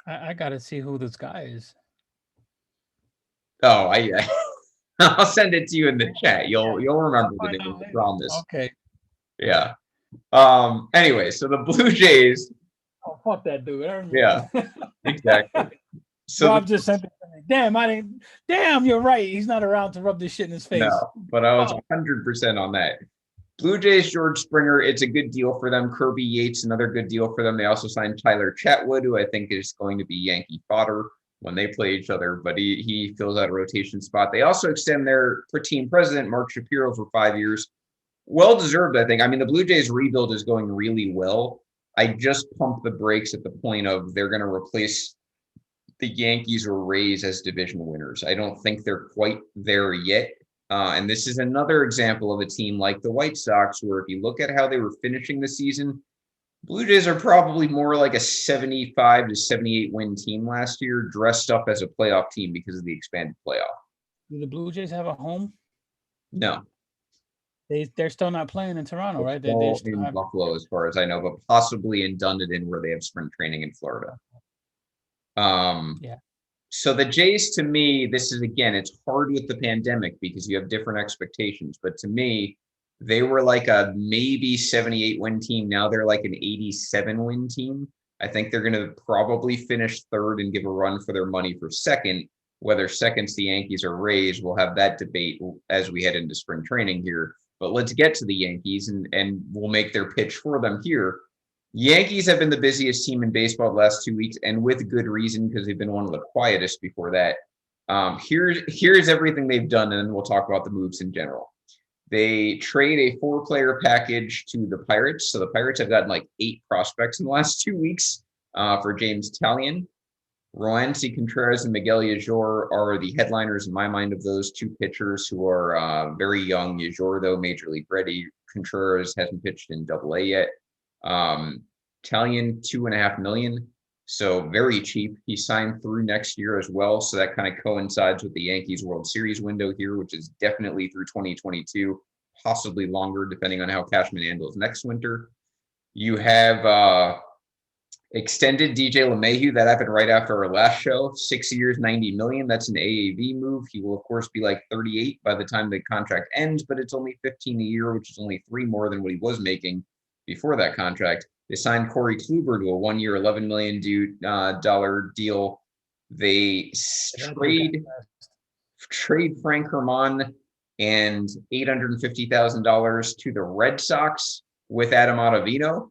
I gotta see who this guy is. Oh, I'll send it to you in the chat. You'll remember the name. I promise. Okay. Yeah. Anyway, so the Blue Jays. Oh, fuck that dude. Yeah. Exactly. So Rob just sent it to me. Damn, you're right. He's not around to rub this shit in his face. No, but I was 100% on that. Blue Jays, George Springer, it's a good deal for them. Kirby Yates, another good deal for them. They also signed Tyler Chatwood, who I think is going to be Yankee fodder when they play each other, but he fills out a rotation spot. They also extend their team president, Mark Shapiro, for 5 years. Well-deserved, I think. I mean, the Blue Jays rebuild is going really well. I just pumped the brakes at the point of they're going to replace the Yankees or Rays as division winners. I don't think they're quite there yet. And this is another example of a team like the White Sox, where if you look at how they were finishing the season, Blue Jays are probably more like a 75 to 78 win team last year, dressed up as a playoff team because of the expanded playoff. Do the Blue Jays have a home? No. They're still not playing in Toronto, right? They're in Buffalo, as far as I know, but possibly in Dunedin, where they have spring training in Florida. Yeah. So the Jays, to me, this is, again, it's hard with the pandemic because you have different expectations. But to me, they were like a maybe 78 win team. Now they're like an 87 win team. I think they're going to probably finish third and give a run for their money for second. Whether second's the Yankees or Rays, we'll have that debate as we head into spring training here. But let's get to the Yankees, and we'll make their pitch for them here. Yankees have been the busiest team in baseball the last 2 weeks, and with good reason because they've been one of the quietest before that. Here's everything they've done, and then we'll talk about the moves in general. They trade a 4-player package to the Pirates. So the Pirates have gotten like 8 prospects in the last 2 weeks for James Talion. Roansy Contreras and Miguel Yajor are the headliners in my mind of those 2 pitchers who are very young. Yajor, though, major league ready. Contreras hasn't pitched in Double-A yet. Talion, $2.5 million. So very cheap. He signed through next year as well. So that kind of coincides with the Yankees World Series window here, which is definitely through 2022, possibly longer, depending on how Cashman handles next winter. You have extended DJ LeMahieu. That happened right after our last show. 6 years, $90 million. That's an AAV move. He will, of course, be like 38 by the time the contract ends, but it's only 15 a year, which is only 3 more than what he was making before that contract. They signed Corey Kluber to a 1-year, $11 million deal. They trade Frank Herman and $850,000 to the Red Sox with Adam Ottavino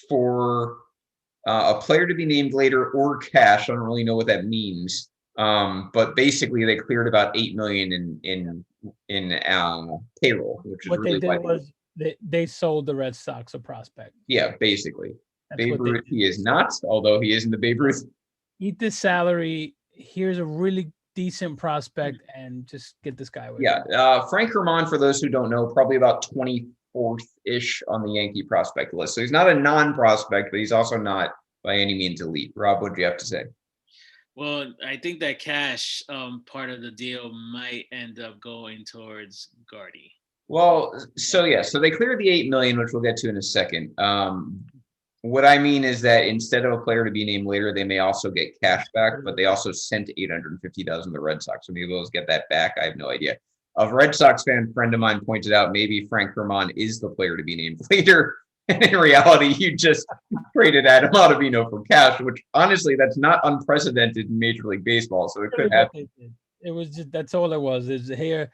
for a player to be named later or cash. I don't really know what that means. But basically they cleared about $8 million in payroll, which is what really they did was they sold the Red Sox a prospect. Yeah, basically. That's Babe Ruth, he is not, although he is in the Babe Ruth. Eat this salary. Here's a really decent prospect, and just get this guy away. Yeah, Frank Herman, for those who don't know, probably about 24th-ish on the Yankee prospect list. So he's not a non-prospect, but he's also not by any means elite. Rob, what do you have to say? Well, I think that cash part of the deal might end up going towards Gardy. Well, so they cleared the $8 million, which we'll get to in a second. What I mean is that instead of a player to be named later, they may also get cash back, but they also sent $850,000 to the Red Sox. So maybe they'll get that back. I have no idea. A Red Sox friend of mine pointed out maybe Frank Herman is the player to be named later. And in reality, you just traded Adam Ottavino for cash, which honestly, that's not unprecedented in Major League Baseball. So it could happen. It was just, that's all it was. Is here,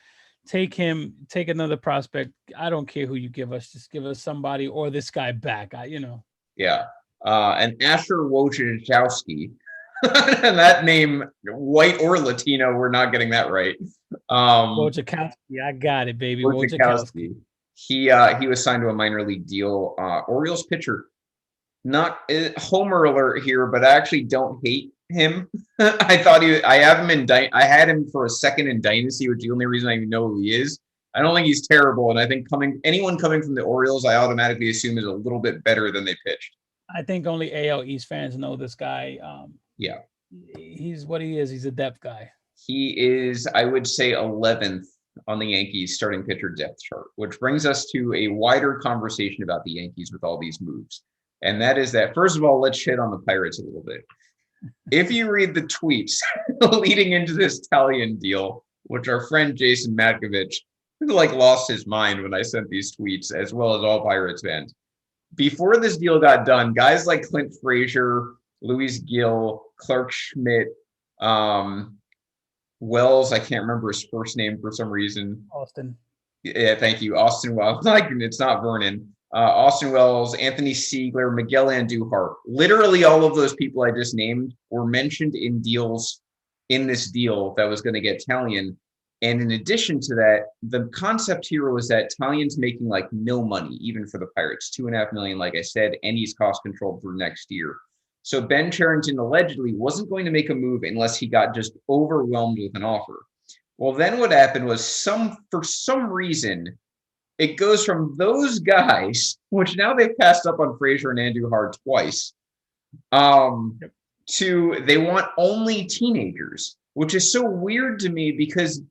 take another prospect. I don't care who you give us. Just give us somebody or this guy back. Yeah. And Asher Wojciechowski, and that name, white or Latino, we're not getting that right. Wojciechowski, I got it, baby. Wojciechowski. He was signed to a minor league deal. Orioles pitcher. Not homer alert here, but I actually don't hate him. I had him for a second in Dynasty, which is the only reason I even know who he is. I don't think he's terrible, and I think anyone coming from the Orioles, I automatically assume is a little bit better than they pitched. I think only AL East fans know this guy. Yeah, he's what he is. He's a depth guy. He is, I would say, 11th on the Yankees starting pitcher depth chart, which brings us to a wider conversation about the Yankees with all these moves. And that is that, first of all, let's shit on the Pirates a little bit. If you read the tweets leading into this Talion deal, which our friend Jason Matkovich lost his mind when I sent these tweets, as well as all Pirates fans. Before this deal got done, guys like Clint Frazier, Luis Gil, Clark Schmidt, Wells, I can't remember his first name for some reason. Austin. Yeah, thank you. Austin Wells. It's not Vernon. Austin Wells, Anthony Siegler, Miguel Andujar. Literally all of those people I just named were mentioned in this deal that was going to get Talion. And in addition to that, the concept here was that Talion's making no money, even for the Pirates, $2.5 million, like I said, and he's cost controlled through next year. So Ben Cherington allegedly wasn't going to make a move unless he got just overwhelmed with an offer. Well, then what happened was for some reason, it goes from those guys, which now they've passed up on Frazier and Andujar twice, to they want only teenagers, which is so weird to me because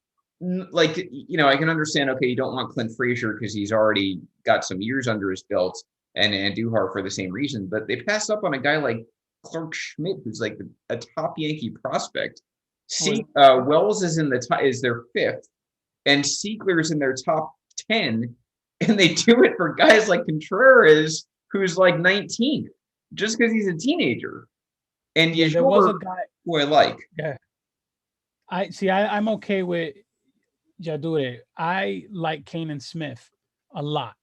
I can understand, okay, you don't want Clint Frazier because he's already got some years under his belt and Andujar for the same reason, but they passed up on a guy like Clark Schmidt, who's a top Yankee prospect. Wells is is their 5th, and Siegler's in their top 10, and they do it for guys like Contreras, who's 19, just because he's a teenager. And there was a guy who I like. Yeah, I'm okay with Jadure. I like Kanan Smith a lot.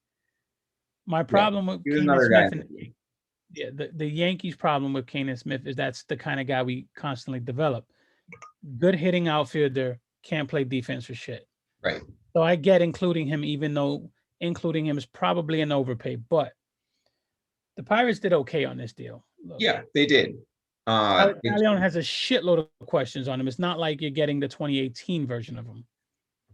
My problem with Kanan Smith, Yeah, the Yankees' problem with Kane Smith is that's the kind of guy we constantly develop. Good hitting outfielder, can't play defense for shit. Right. So I get including him, even though including him is probably an overpay. But the Pirates did okay on this deal. Look, Yeah, they did. Leon has a shitload of questions on him. It's not like you're getting the 2018 version of him.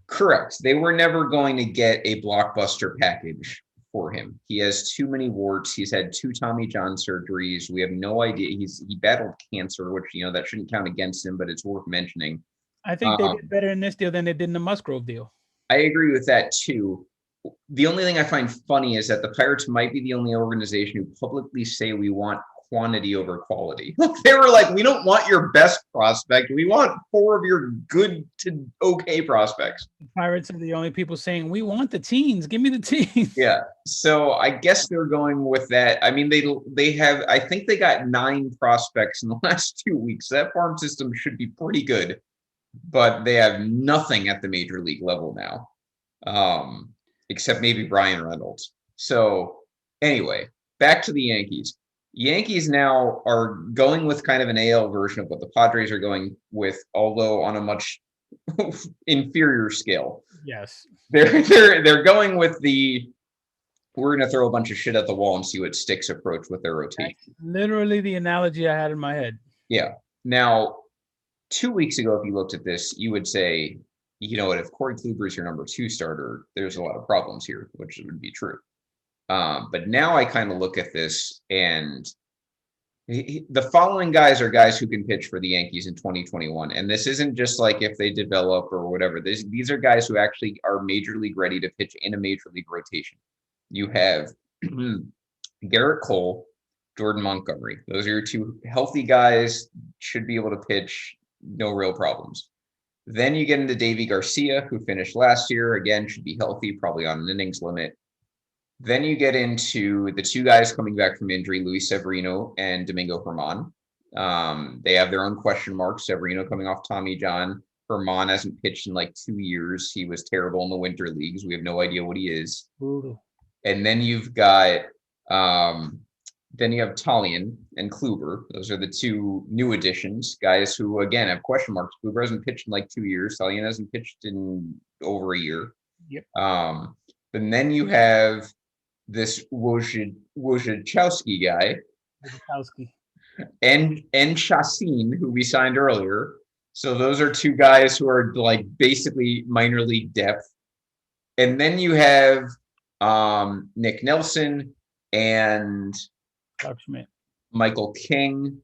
Correct. They were never going to get a blockbuster package for him. He has too many warts. He's had 2 Tommy John surgeries. We have no idea. He battled cancer, which that shouldn't count against him, but it's worth mentioning. I think they did better in this deal than they did in the Musgrove deal. I agree with that too. The only thing I find funny is that the Pirates might be the only organization who publicly say we want quantity over quality. They were like, we don't want your best prospect. We want 4 of your good to okay prospects. The Pirates are the only people saying, we want the teens. Give me the teens. Yeah. So I guess they're going with that. I mean, they have, I think they got 9 prospects in the last 2 weeks. That farm system should be pretty good, but they have nothing at the major league level now, except maybe Brian Reynolds. So anyway, back to the Yankees. Yankees now are going with kind of an AL version of what the Padres are going with, although on a much inferior scale. Yes. They're going with the we're going to throw a bunch of shit at the wall and see what sticks approach with their rotation. That's literally the analogy I had in my head. Yeah. Now, 2 weeks ago, if you looked at this, you would say, you know what, if Corey Kluber is your number 2 starter, there's a lot of problems here, which would be true. But now I kind of look at this, and the following guys are guys who can pitch for the Yankees in 2021. And this isn't just like if they develop or whatever. These are guys who actually are major league ready to pitch in a major league rotation. You have Garrett Cole, Jordan Montgomery. Those are your 2 healthy guys, should be able to pitch, no real problems. Then you get into Davy Garcia, who finished last year, again, should be healthy, probably on an innings limit. Then you get into the 2 guys coming back from injury, Luis Severino and Domingo Germán. They have their own question marks. Severino coming off Tommy John. Germán hasn't pitched in like 2 years. He was terrible in the winter leagues. We have no idea what he is. Brutal. And then you've got then you have Talion and Kluber. Those are the 2 new additions, guys who, again, have question marks. Kluber hasn't pitched in like 2 years. Talion hasn't pitched in over a year. Yep. And then you have this Wojciechowski guy, and Chassin, who we signed earlier. So those are 2 guys who are like basically minor league depth. And then you have Nick Nelson and Clark Schmidt, Michael King,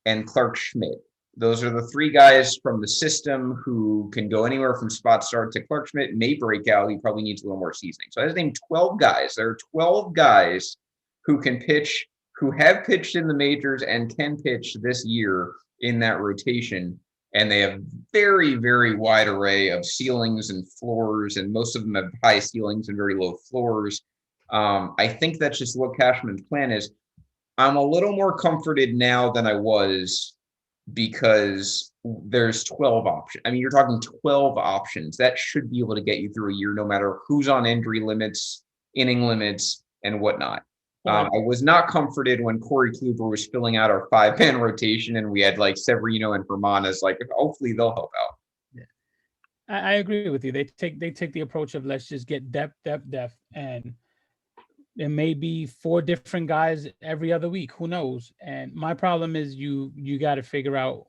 and Clark Schmidt. Those are the 3 guys from the system who can go anywhere from spot start to Clark Schmidt may break out. He probably needs a little more seasoning. So I just named 12 guys. There are 12 guys who can pitch, who have pitched in the majors and can pitch this year in that rotation. And they have very, very wide array of ceilings and floors, and most of them have high ceilings and very low floors. I think that's just what Cashman's plan is. I'm a little more comforted now than I was, because there's 12 options. I mean, you're talking 12 options. That should be able to get you through a year, no matter who's on injury limits, inning limits, and whatnot. I was not comforted when Corey Kluber was filling out our 5-man rotation, and we had like Severino and Germán as like, hopefully they'll help out. Yeah, I agree with you. They take the approach of let's just get depth, and there may be 4 different guys every other week. Who knows? And my problem is you got to figure out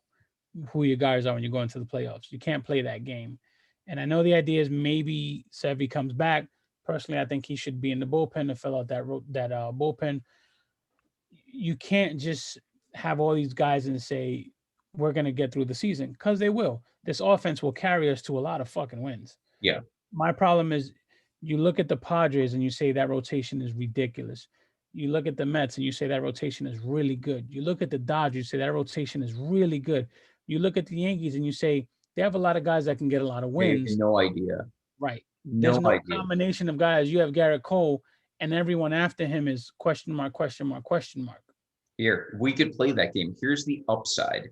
who your guys are when you go into the playoffs. You can't play that game. And I know the idea is maybe Sevy comes back. Personally, I think he should be in the bullpen to fill out that bullpen. You can't just have all these guys and say we're going to get through the season, because they will. This offense will carry us to a lot of fucking wins. Yeah. My problem is, you look at the Padres and you say that rotation is ridiculous. You look at the Mets and you say that rotation is really good. You look at the Dodgers, you say that rotation is really good. You look at the Yankees and you say they have a lot of guys that can get a lot of wins. No idea. Right. There's no idea. Combination of guys. You have Garrett Cole, and everyone after him is question mark, question mark, question mark. Here, we could play that game. Here's the upside.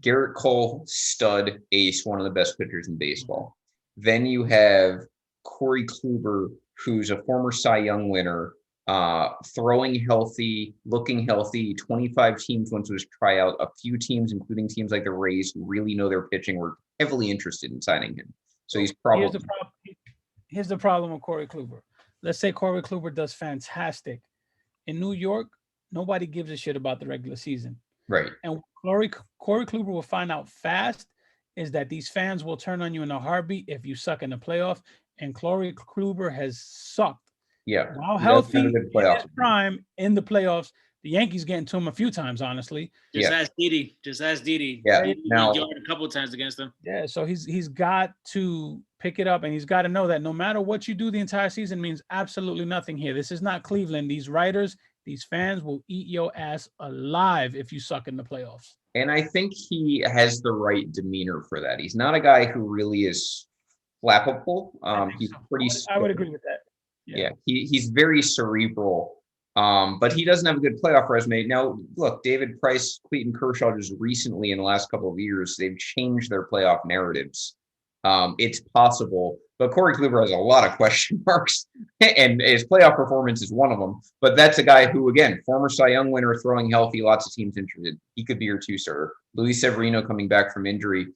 Garrett Cole, stud, ace, one of the best pitchers in baseball. Then you have Corey Kluber, who's a former Cy Young winner, throwing healthy, looking healthy. 25 teams went to his tryout. A few teams, including teams like the Rays, who really know their pitching, were heavily interested in signing him. So he's probably here's the problem with Corey Kluber. Let's say Corey Kluber does fantastic. In New York, nobody gives a shit about the regular season. right. And Corey Kluber will find out fast is that these fans will turn on you in a heartbeat if you suck in the playoff. And Corey Kluber has sucked. Yeah. While He does healthy have a good in playoff. his prime in the playoffs, the Yankees getting to him a few times, honestly. Just Yeah. ask Didi. Yeah. He Now, yard a couple of times against them. Yeah, so he's got to pick it up, and he's got to know that no matter what you do the entire season means absolutely nothing here. This is not Cleveland. These writers, these fans will eat your ass alive if you suck in the playoffs. and I think he has the right demeanor for that. He's not a guy who really is flappable. He's pretty. I would agree with that. Yeah, he's very cerebral. But he doesn't have a good playoff resume. Now, look, David Price, Clayton Kershaw, just recently in the last couple of years, they've changed their playoff narratives. It's possible, but Corey Kluber has a lot of question marks, and his playoff performance is one of them. But that's a guy who, again, former Cy Young winner, throwing healthy, lots of teams interested. He could be your two-starter. Luis Severino coming back from injury.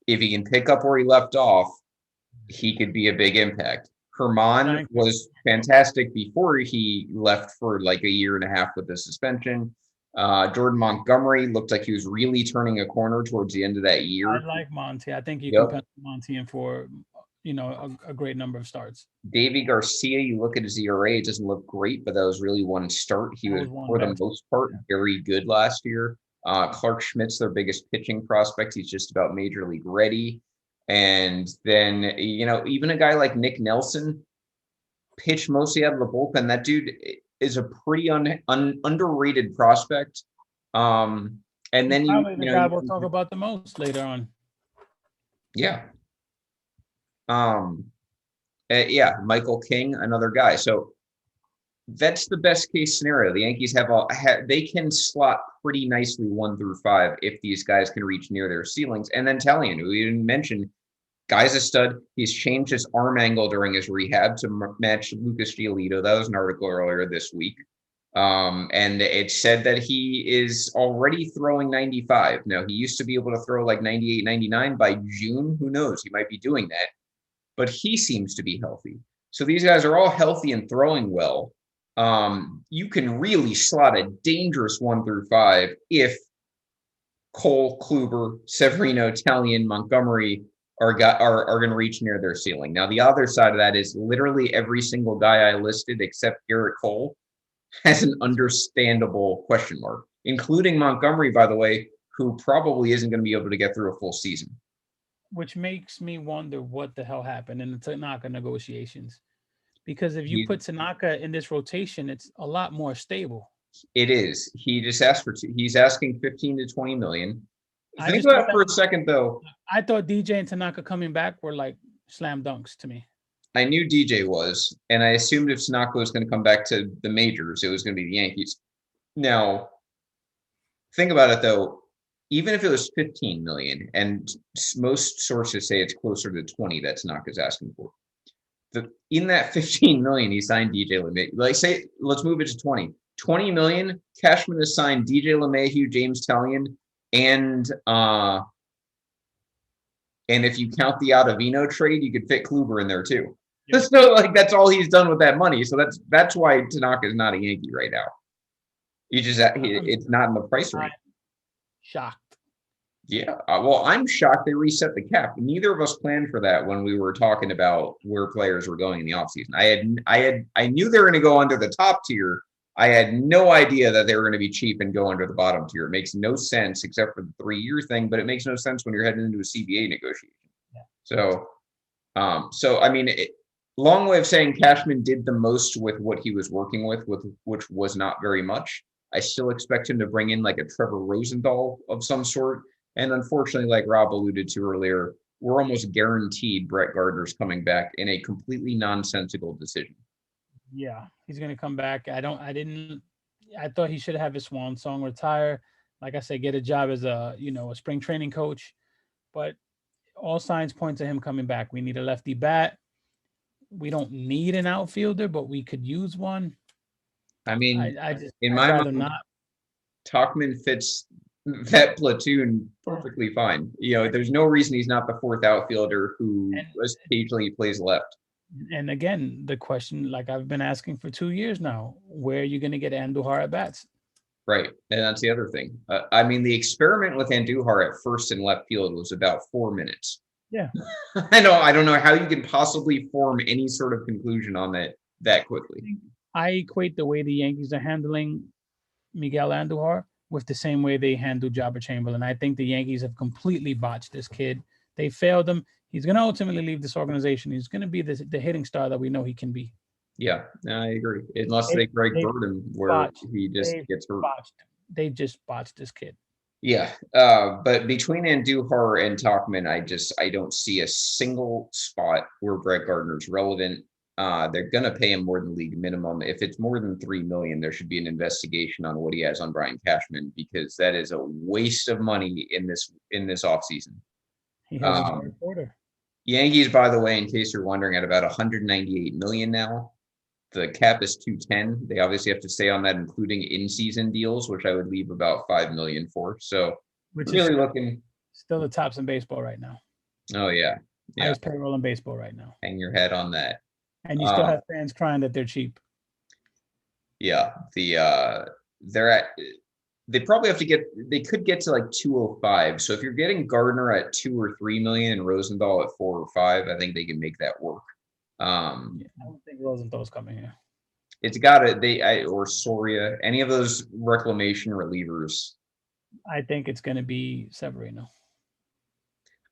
If he can pick up where he left off, he could be a big impact. Herman was fantastic before he left for like a year and a half with the suspension. Jordan Montgomery looked like he was really turning a corner towards the end of that year. I like Monty. I think you can pencil Monty in for, a great number of starts. Davey Garcia, you look at his ERA, it doesn't look great, but that was really one start. He was, for the most part, very good last year. Clark Schmidt's their biggest pitching prospect. He's just about major league ready. And then, even a guy like Nick Nelson pitched mostly out of the bullpen. That dude is a pretty underrated prospect. And then probably the guy we'll talk about the most later on. Yeah. Michael King, another guy. So that's the best case scenario. The Yankees they can slot pretty nicely 1 through 5 if these guys can reach near their ceilings. And then Talion, who we didn't mention, guy's a stud. He's changed his arm angle during his rehab to match Lucas Giolito. That was an article earlier this week. And it said that he is already throwing 95. Now, he used to be able to throw like 98, 99 by June. Who knows? He might be doing that. But he seems to be healthy. So these guys are all healthy and throwing well. You can really slot a dangerous 1 through 5 if Cole, Kluber, Severino, Talion, Montgomery are going to reach near their ceiling. Now, the other side of that is literally every single guy I listed except Garrett Cole has an understandable question mark, including Montgomery, by the way, who probably isn't going to be able to get through a full season. Which makes me wonder what the hell happened in the Tanaka negotiations. Because if you put Tanaka in this rotation, it's a lot more stable. It is. He just asked he's asking 15 to 20 million. Think about it for a second, though. I thought DJ and Tanaka coming back were like slam dunks to me. I knew DJ was, and I assumed if Tanaka was going to come back to the majors, it was going to be the Yankees. Now, think about it, though. Even if it was 15 million, and most sources say it's closer to 20 that Tanaka's asking for. In that 15 million, he signed DJ LeMahieu. Let's move it to 20. 20 million, Cashman has signed DJ LeMahieu, James Talion, and if you count the Ottavino trade, you could fit Kluber in there too. Yeah. So that's all he's done with that money. So that's why Tanaka is not a Yankee right now. It's not in the price range. Shocked. Yeah. Well, I'm shocked they reset the cap. Neither of us planned for that when we were talking about where players were going in the offseason. I knew they were going to go under the top tier. I had no idea that they were going to be cheap and go under the bottom tier. It makes no sense except for the 3-year thing, but it makes no sense when you're heading into a CBA negotiation. Yeah. So I mean, long way of saying Cashman did the most with what he was working with which was not very much. I still expect him to bring in like a Trevor Rosenthal of some sort. And unfortunately, like Rob alluded to earlier, we're almost guaranteed Brett Gardner's coming back in a completely nonsensical decision. Yeah, he's going to come back. I thought he should have his swan song, retire. Like I said, get a job as a spring training coach. But all signs point to him coming back. We need a lefty bat. We don't need an outfielder, but we could use one. I mean, in I'd my rather mind, not. Tachman fits that platoon perfectly fine. There's no reason he's not the fourth outfielder who occasionally plays left. And again, the question, like I've been asking for 2 years now, where are you going to get Andujar at bats? Right, and that's the other thing. I mean, the experiment with Andujar at first and left field was about 4 minutes. Yeah. I don't know how you can possibly form any sort of conclusion on that quickly. I equate the way the Yankees are handling Miguel Andujar with the same way they handle Jobber Chamberlain. I think the Yankees have completely botched this kid. They failed him. He's going to ultimately leave this organization. He's going to be the hitting star that we know he can be. Yeah, I agree. Unless they Greg Bird him where he just gets hurt. They just botched this kid. Yeah, but between Andujar and Tachman, I don't see a single spot where Brett Gardner's relevant. They're gonna pay him more than league minimum. If it's more than $3 million, there should be an investigation on what he has on Brian Cashman, because that is a waste of money in this offseason. He has a reporter. Yankees, by the way, in case you're wondering, at about 198 million now. The cap is 210. They obviously have to stay on that, including in-season deals, which I would leave about 5 million for. So, which really looking still the tops in baseball right now. Oh yeah, highest payroll in baseball right now. Hang your head on that. And you still have fans crying that they're cheap. Yeah, they probably have to get. They could get to like 205. So if you're getting Gardner at 2 or 3 million and Rosenthal at 4 or 5, I think they can make that work. I don't think Rosenthal's coming here. It's got to or Soria, any of those reclamation relievers. I think it's going to be Severino.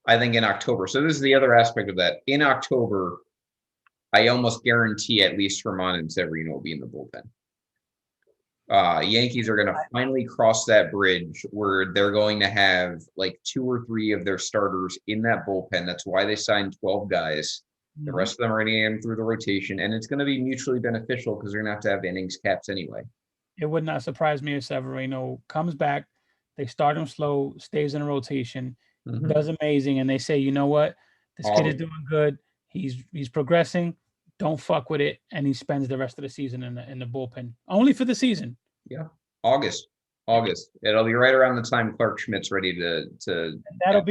I think in October. So this is the other aspect of that. In October, I almost guarantee at least Herman and Severino will be in the bullpen. Yankees are going to finally cross that bridge where they're going to have like 2 or 3 of their starters in that bullpen. That's why they signed 12 guys. The rest of them are going to get through the rotation, and it's going to be mutually beneficial because they're going to have innings caps anyway. It would not surprise me if Severino comes back, they start him slow, stays in a rotation, does amazing, and they say, you know what, this kid is doing good. He's progressing. Don't fuck with it, and he spends the rest of the season in the bullpen only for the season. Yeah, August. It'll be right around the time Clark Schmidt's ready to. That'll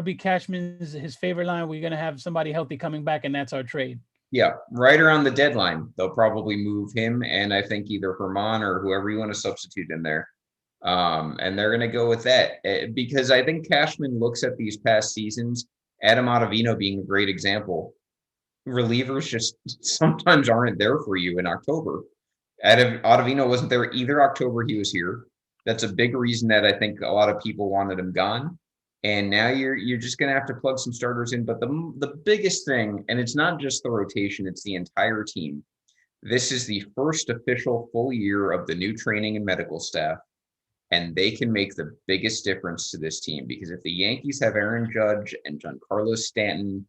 be Cashman's his favorite line. We're gonna have somebody healthy coming back, and that's our trade. Yeah, right around the deadline, they'll probably move him, and I think either Herman or whoever you want to substitute in there. And they're gonna go with that because I think Cashman looks at these past seasons. Adam Ottavino being a great example. Relievers just sometimes aren't there for you in October. Ottavino wasn't there either October he was here. That's a big reason that I think a lot of people wanted him gone. And now you're just going to have to plug some starters in. But the biggest thing, and it's not just the rotation, it's the entire team. This is the first official full year of the new training and medical staff. And they can make the biggest difference to this team because if the Yankees have Aaron Judge and Giancarlo Stanton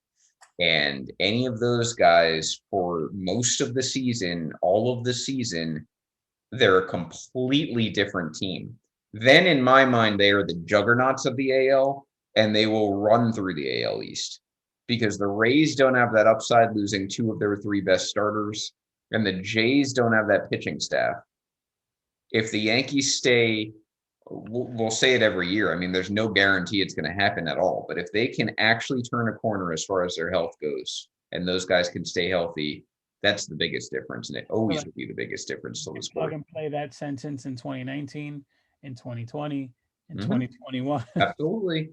and any of those guys for most of the season, all of the season, they're a completely different team. Then in my mind, they are the juggernauts of the AL, and they will run through the AL East because the Rays don't have that upside, losing 2 of their 3 best starters, and the Jays don't have that pitching staff. If the Yankees stay, we'll say it every year. I mean, there's no guarantee it's going to happen at all. But if they can actually turn a corner as far as their health goes, and those guys can stay healthy, that's the biggest difference. And it always will be the biggest difference to the sport. Plug and play that sentence in 2019, in 2020, in 2021. Absolutely.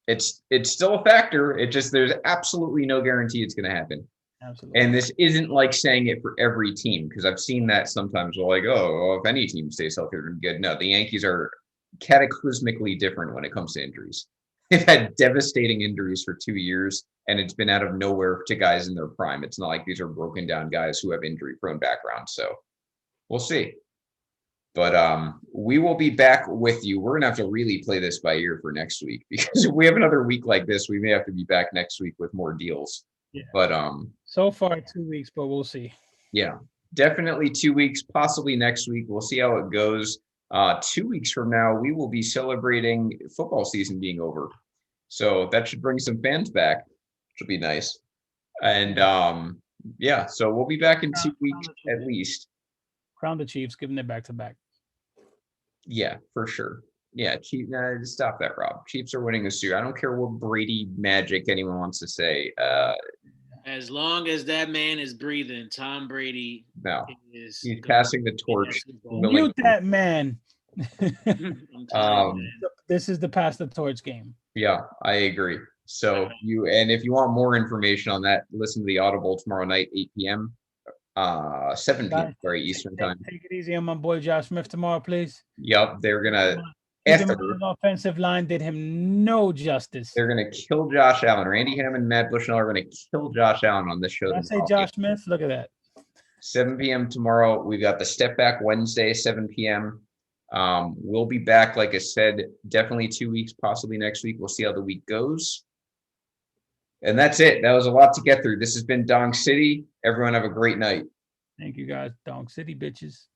It's still a factor. There's absolutely no guarantee it's going to happen. Absolutely. And this isn't like saying it for every team, because I've seen that sometimes. Well, like, if any team stays healthy, they're good. No, the Yankees are cataclysmically different when it comes to injuries. They've had devastating injuries for 2 years, and it's been out of nowhere to guys in their prime. It's not like these are broken down guys who have injury-prone backgrounds. So we'll see. But we will be back with you. We're going to have to really play this by ear for next week because if we have another week like this, we may have to be back next week with more deals. Yeah. But so far 2 weeks, but we'll see. Yeah, definitely 2 weeks, possibly next week. We'll see how it goes. 2 weeks from now, we will be celebrating football season being over. So that should bring some fans back, which will be nice. And so we'll be back in 2 weeks at least. Crown the Chiefs, give them their back-to-back. Yeah, for sure. Yeah, stop that, Rob. Chiefs are winning the Super. I don't care what Brady magic anyone wants to say. As long as that man is breathing, Tom Brady No, is he's gonna passing the win torch. that Super Bowl. Mute that man. I'm telling you, man. This is the pass the torch game. Yeah, I agree. So if you want more information on that, listen to the Audible tomorrow night, 8 p.m. 7 p.m. Sorry, Eastern time. Take it easy on my boy Josh Smith tomorrow, please. Yep, they're gonna The offensive line did him no justice. They're gonna kill Josh Allen. Randy Hammond and Matt Bushnell are gonna kill Josh Allen on this show. Did I say Josh Smith? Look at that. 7 p.m. tomorrow. We've got the Step Back Wednesday, 7 p.m. We'll be back, like I said, definitely 2 weeks, possibly next week. We'll see how the week goes. And that's it. That was a lot to get through. This has been Dong City. Everyone have a great night. Thank you guys. Dong City bitches.